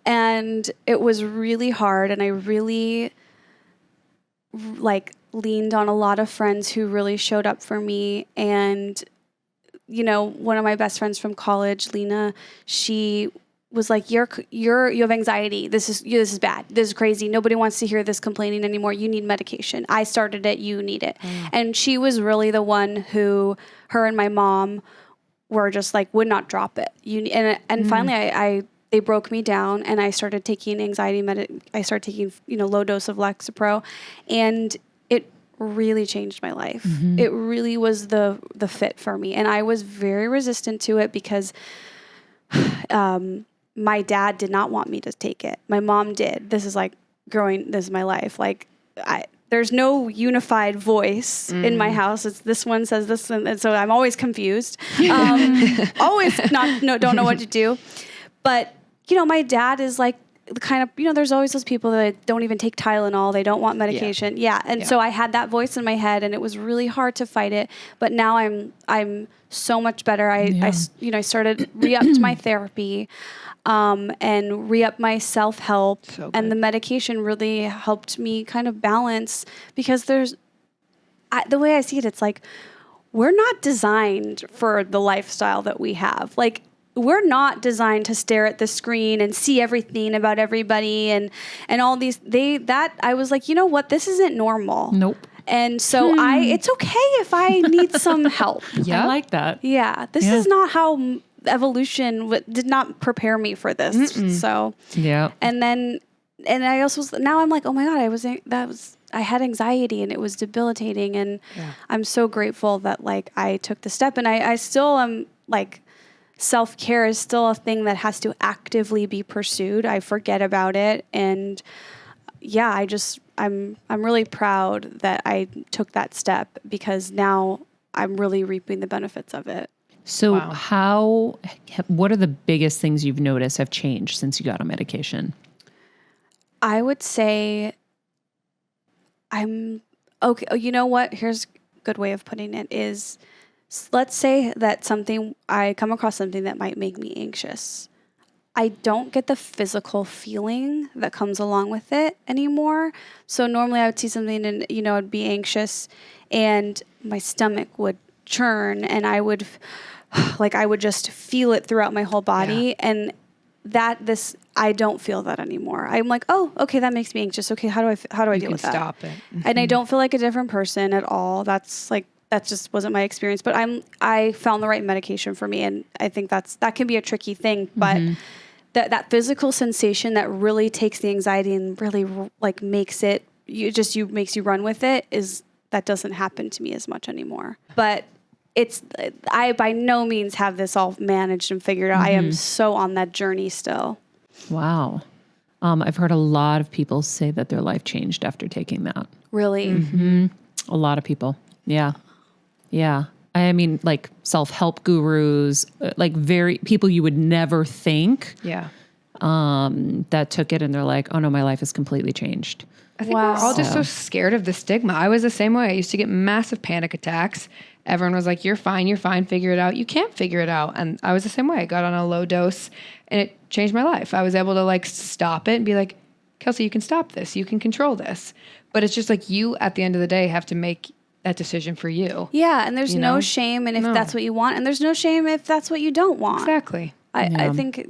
And it was really hard. And I really leaned on a lot of friends who really showed up for me. And, one of my best friends from college, Lena, she was like, you have anxiety. This is bad. This is crazy. Nobody wants to hear this complaining anymore. You need medication. I started it. You need it. And she was really the one who, her and my mom were just like, would not drop it. And finally they broke me down and I started taking anxiety I started taking, low dose of Lexapro, and it really changed my life. It really was the fit for me. And I was very resistant to it because, my dad did not want me to take it. My mom did. This is my life. There's no unified voice in my house. It's this one says this, and so I'm always confused. Always don't know what to do. But, my dad is like the kind of, there's always those people that don't even take Tylenol. They don't want medication. Yeah. And so I had that voice in my head and it was really hard to fight it. But now I'm so much better. I started re-upped my therapy. And re-up my self-help, and the medication really helped me kind of balance, because the way I see it, it's like, we're not designed for the lifestyle that we have. Like, we're not designed to stare at the screen and see everything about everybody and all these, I was like, you know what? This isn't normal. Nope. And so it's okay if I need some help. Yeah. I like that. Yeah. This is not how evolution did not prepare me for this. So, yeah. And I also now I'm like, oh my God, I had anxiety and it was debilitating. And I'm so grateful that I took the step, and I still am self-care is still a thing that has to actively be pursued. I forget about it. And I'm really proud that I took that step, because now I'm really reaping the benefits of it. So what are the biggest things you've noticed have changed since you got on medication? I would say I'm okay. You know what? Here's a good way of putting it is, let's say that I come across something that might make me anxious. I don't get the physical feeling that comes along with it anymore. So normally I would see something and, I'd be anxious and my stomach would churn and I would just feel it throughout my whole body. Yeah. And I don't feel that anymore. I'm like, oh, okay, that makes me anxious. Okay, how do I deal with that? Stop it. Mm-hmm. And I don't feel like a different person at all. That just wasn't my experience. But I found the right medication for me, and I think that can be a tricky thing. But that physical sensation that really takes the anxiety and really makes you run with it, that doesn't happen to me as much anymore. But I by no means have this all managed and figured out. I am so on that journey still. Wow. I've heard a lot of people say that their life changed after taking that. Really? Mm-hmm. A lot of people. Yeah. Yeah. I mean, self-help gurus, people you would never think. Yeah. That took it and they're like, oh no, my life has completely changed. I think we're all just so scared of the stigma. I was the same way. I used to get massive panic attacks. Everyone was like, you're fine, figure it out. You can't figure it out. And I was the same way. I got on a low dose and it changed my life. I was able to stop it and be like, Kelsey, you can stop this. You can control this. But it's just you at the end of the day have to make that decision for you. Yeah. And there's no shame in if that's what you want. And there's no shame if that's what you don't want. Exactly. I think,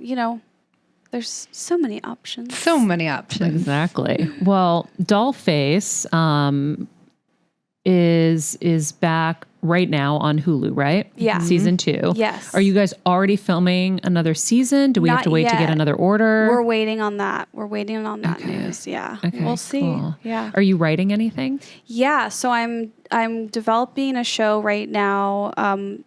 there's so many options. So many options. Exactly. Well, DollFace is back right now on Hulu, right? Yeah. Season 2. Yes. Are you guys already filming another season? Do we have to wait to get another order? We're waiting on that. We're waiting on that news. Yeah. Okay, we'll see. Cool. Yeah. Are you writing anything? Yeah. So I'm developing a show right now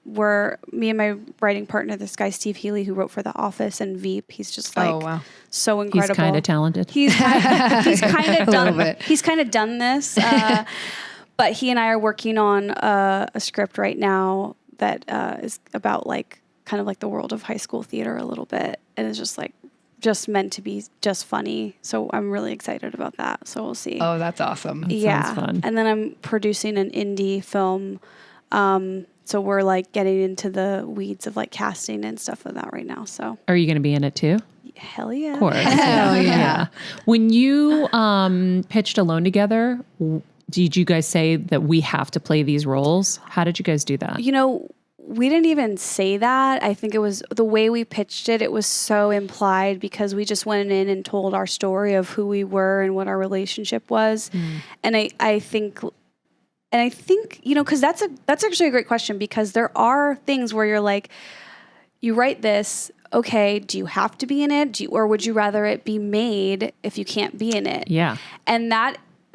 where me and my writing partner, this guy Steve Healy, who wrote for The Office and Veep, he's just so incredible. He's kind of talented. He's kind of done. He's kind of done this. But he and I are working on a script right now that is about kind of the world of high school theater a little bit, and it's just just meant to be just funny. So I'm really excited about that. So we'll see. Oh, that's awesome. Sounds fun. And then I'm producing an indie film. So we're like getting into the weeds of like casting and stuff like that right now. So Are you going to be in it too? hell yeah. Of course. Hell yeah. When you pitched Alone Together, did you guys say that we have to play these roles? How did you guys do that? You know, we didn't even say that. I think it was the way we pitched it. It was so implied because we just went in and told our story of who we were and what our relationship was. And I think, you know, because that's actually a great question, because there are things where you're like, you write this, okay, do you have to be in it? Or would you rather it be made if you can't be in it? Yeah. And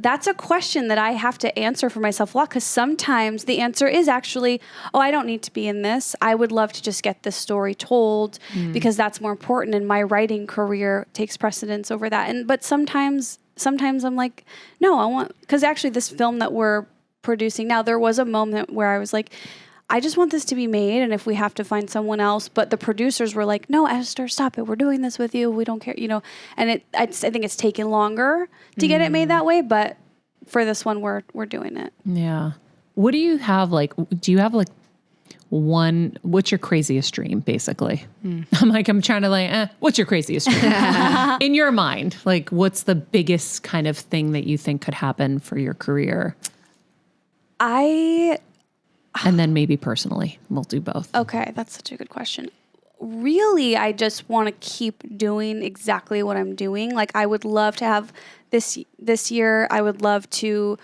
that's a question that I have to answer for myself a lot, because sometimes the answer is actually, oh, I don't need to be in this. I would love to just get this story told because that's more important, and my writing career takes precedence over that. But sometimes I'm like, no, I want, because actually this film that we're producing now, there was a moment where I was like, I just want this to be made, and if we have to find someone else. But the producers were like, no, Esther, stop it. We're doing this with you. We don't care, you know. And I think it's taken longer to get it made that way. But for this one, we're doing it. Yeah. What do you have, like, what's your craziest dream, basically? I'm trying to what's your craziest dream? In your mind, like, what's the biggest kind of thing that you think could happen for your career? And then maybe personally, we'll do both. Okay, that's such a good question. Really, I just want to keep doing exactly what I'm doing. Like, I would love to have this year. I would love to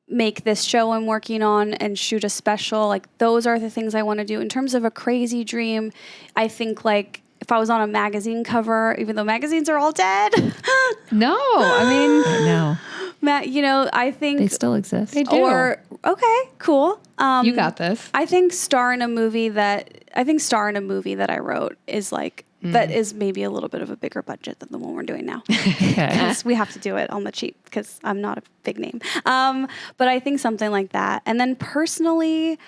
make this show I'm working on and shoot a special. Like, those are the things I want to do. In terms of a crazy dream, I think, like, if I was on a magazine cover, even though magazines are all dead. No, I mean, No, You know, I think they still exist. they do. Or okay, cool. You got this. I think star in a movie that I wrote is like that is maybe a little bit of a bigger budget than the one we're doing now. Okay. Because we have to do it on the cheap because I'm not a big name. But I think something like that. And then personally,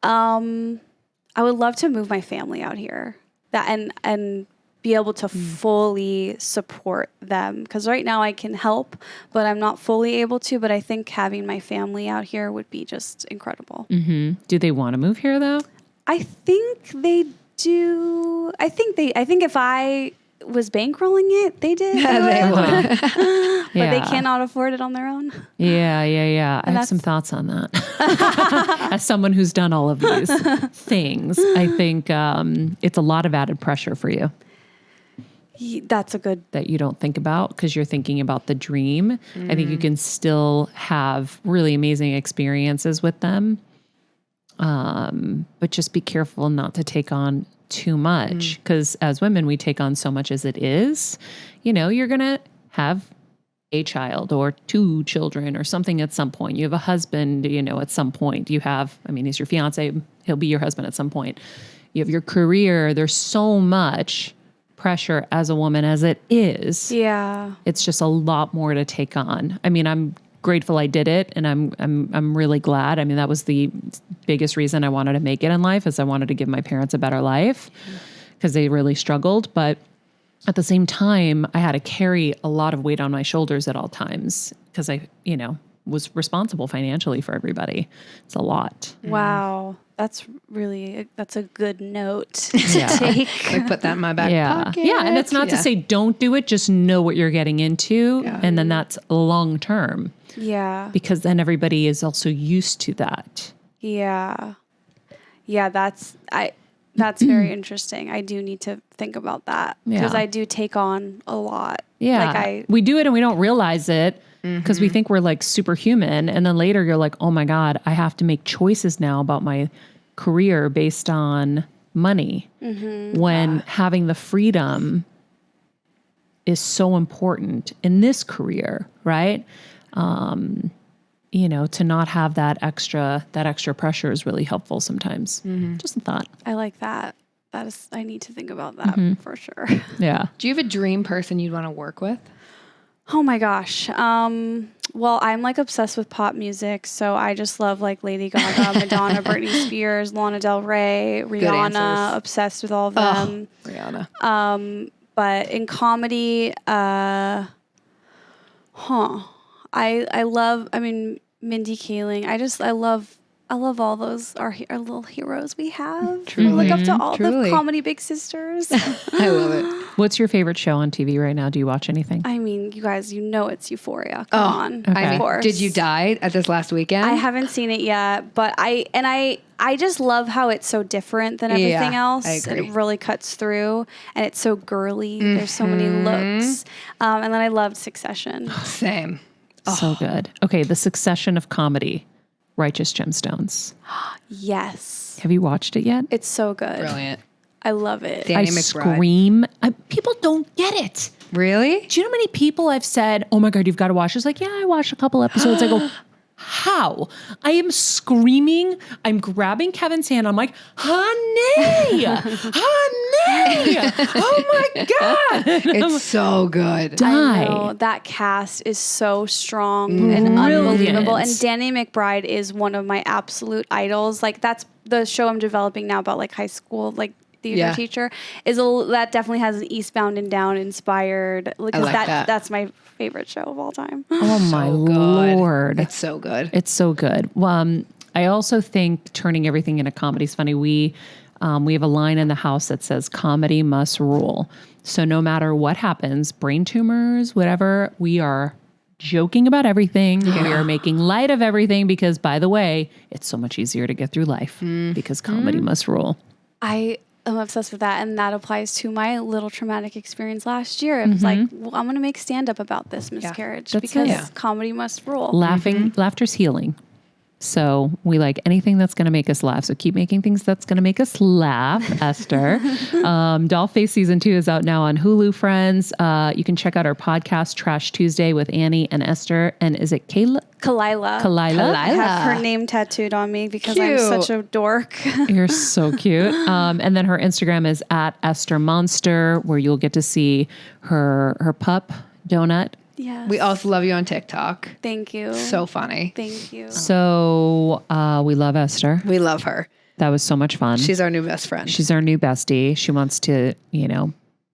I would love to move my family out here. And be able to fully support them. Because right now I can help, but I'm not fully able to. But I think having my family out here would be just incredible. Mm-hmm. Do they want to move here, though? I think they do. I think if I was bankrolling it, they did. They would. But they cannot afford it on their own. Yeah. I have some thoughts on that. As someone who's done all of these things, I think it's a lot of added pressure for you. That's a good... That you don't think about because you're thinking about the dream. I think you can still have really amazing experiences with them. But just be careful not to take on too much because as women, we take on so much as it is. You know, you're going to have a child or two children or something at some point. You have a husband, you know, at some point. You have, I mean, he's your fiance. He'll be your husband at some point. You have your career. There's so much pressure as a woman as it is. Yeah. It's just a lot more to take on. I mean, I'm grateful I did it and I'm really glad. I mean, that was the biggest reason I wanted to make it in life is I wanted to give my parents a better life because they really struggled. But at the same time, I had to carry a lot of weight on my shoulders at all times because I, you know, was responsible financially for everybody. It's a lot. Wow. That's a good note to take. Like put that in my back pocket. Yeah. And it's not to say don't do it. Just know what you're getting into. Yeah. And then that's long term. Yeah. Because then everybody is also used to that. Yeah. Yeah. That's very interesting. I do need to think about that because I do take on a lot. Yeah. Like we do it and we don't realize it. Because we think we're like superhuman. And then later you're like, oh my God, I have to make choices now about my career based on money. When having the freedom is so important in this career, right? You know, to not have that extra pressure is really helpful sometimes. Just a thought. I like that. I need to think about that for sure. Yeah. Do you have a dream person you'd want to work with? Oh my gosh. Well, I'm like obsessed with pop music, so I just love like Lady Gaga, Madonna, Britney Spears, Lana Del Rey, Rihanna, obsessed with all of them. Rihanna. But in comedy, I love, Mindy Kaling. I love all those, our little heroes we have. Truly. We look up to all Truly. the comedy big sisters. I love it. What's your favorite show on TV right now? Do you watch anything? I mean, you guys, it's Euphoria. Come on. okay. Of course. Did you die at this last weekend? I haven't seen it yet, but I just love how it's so different than everything else. I agree. And it really cuts through, and it's so girly. There's so many looks. And then I loved Succession. Same. So good. Okay, the succession of comedy, Righteous Gemstones. Yes. Have you watched it yet? It's so good. Brilliant. I love it. Danny I McBride. scream. People don't get it. Really? Do you know how many people I've said, oh my God, you've got to watch this? Like, yeah, I watched a couple episodes. I go, how? I am screaming. I'm grabbing Kevin's hand. I'm like, honey, honey. Oh my God. It's so good. Die. I know. That cast is so strong and unbelievable. And Danny McBride is one of my absolute idols. Like, that's the show I'm developing now about like high school, like theater teacher. That definitely has an Eastbound and Down inspired. Like, that's my favorite show of all time. Oh my good. Lord. It's so good. It's so good. I also think turning everything into comedy is funny. We have a line in the house that says comedy must rule. So no matter what happens, brain tumors, whatever, we are joking about everything. We are making light of everything because, by the way, it's so much easier to get through life because comedy must rule. I'm obsessed with that, and that applies to my little traumatic experience last year. It was like, well, I'm going to make stand-up about this miscarriage because comedy must rule. Laughter's healing. So we like anything that's going to make us laugh. So keep making things that's going to make us laugh, Esther. DollFace season 2 is out now on Hulu, friends. You can check out our podcast, Trash Tuesday, with Annie and Esther. And is it Kalila? Kalila. I have her name tattooed on me because I'm such a dork. You're so cute. And then her Instagram is at Esther Monster, where you'll get to see her pup, Donut. Yes. We also love you on TikTok. Thank you. So funny. Thank you. So we love Esther. We love her. That was so much fun. She's our new best friend. She's our new bestie. She wants to,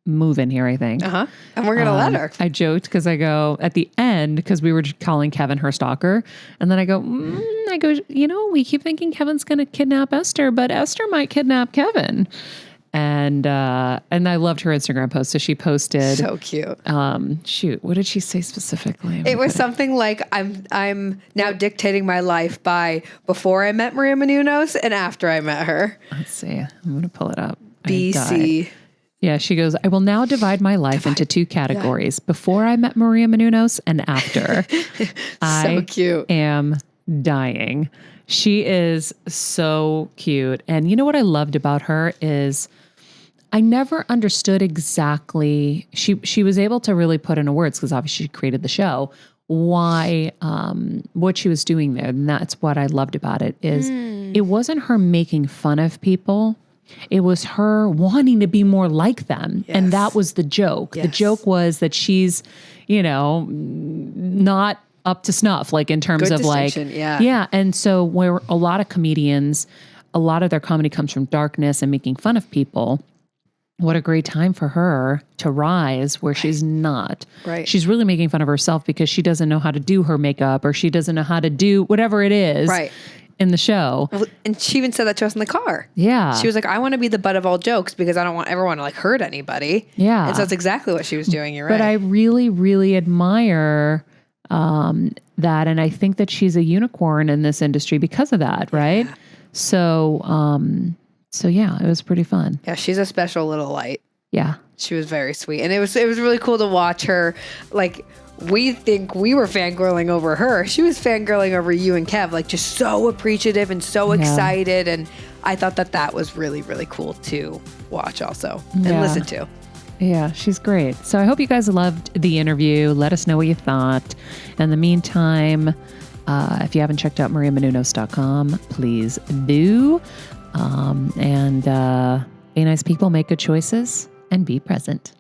move in here, I think. And we're going to let her. I joked because I go at the end, because we were calling Kevin her stalker. And then I go, we keep thinking Kevin's going to kidnap Esther, but Esther might kidnap Kevin. And I loved her Instagram post. So she posted, So cute. What did she say specifically? It was something like, I'm now dictating my life by before I met Maria Menounos and after I met her. Let's see. I'm going to pull it up. BC. Yeah, she goes, I will now divide my life into 2 categories. Before I met Maria Menounos and after. So cute. I am dying. She is so cute. And you know what I loved about her is I never understood exactly, she was able to really put into words, because obviously she created the show, why, what she was doing there. And that's what I loved about it is it wasn't her making fun of people. It was her wanting to be more like them. Yes. And that was the joke. Yes. The joke was that she's, not up to snuff, like in terms Good of like, distinction, yeah. Yeah. And so where a lot of comedians, a lot of their comedy comes from darkness and making fun of people. What a great time for her to rise where she's not. Right. She's really making fun of herself because she doesn't know how to do her makeup, or she doesn't know how to do whatever it is. Right. In the show. And she even said that to us in the car. Yeah. She was like, I want to be the butt of all jokes because I don't want everyone to like hurt anybody. Yeah. And so that's exactly what she was doing. You're right. But I really, really admire that. And I think that she's a unicorn in this industry because of that. Right. Yeah. So yeah, it was pretty fun. Yeah. She's a special little light. Yeah. She was very sweet. And it was really cool to watch her. Like, we think we were fangirling over her. She was fangirling over you and Kev, like just so appreciative and so excited. And I thought that was really, really cool to watch also and listen to. Yeah, she's great. So I hope you guys loved the interview. Let us know what you thought. In the meantime, if you haven't checked out mariamenounos.com, please do. And be nice people, make good choices, and be present.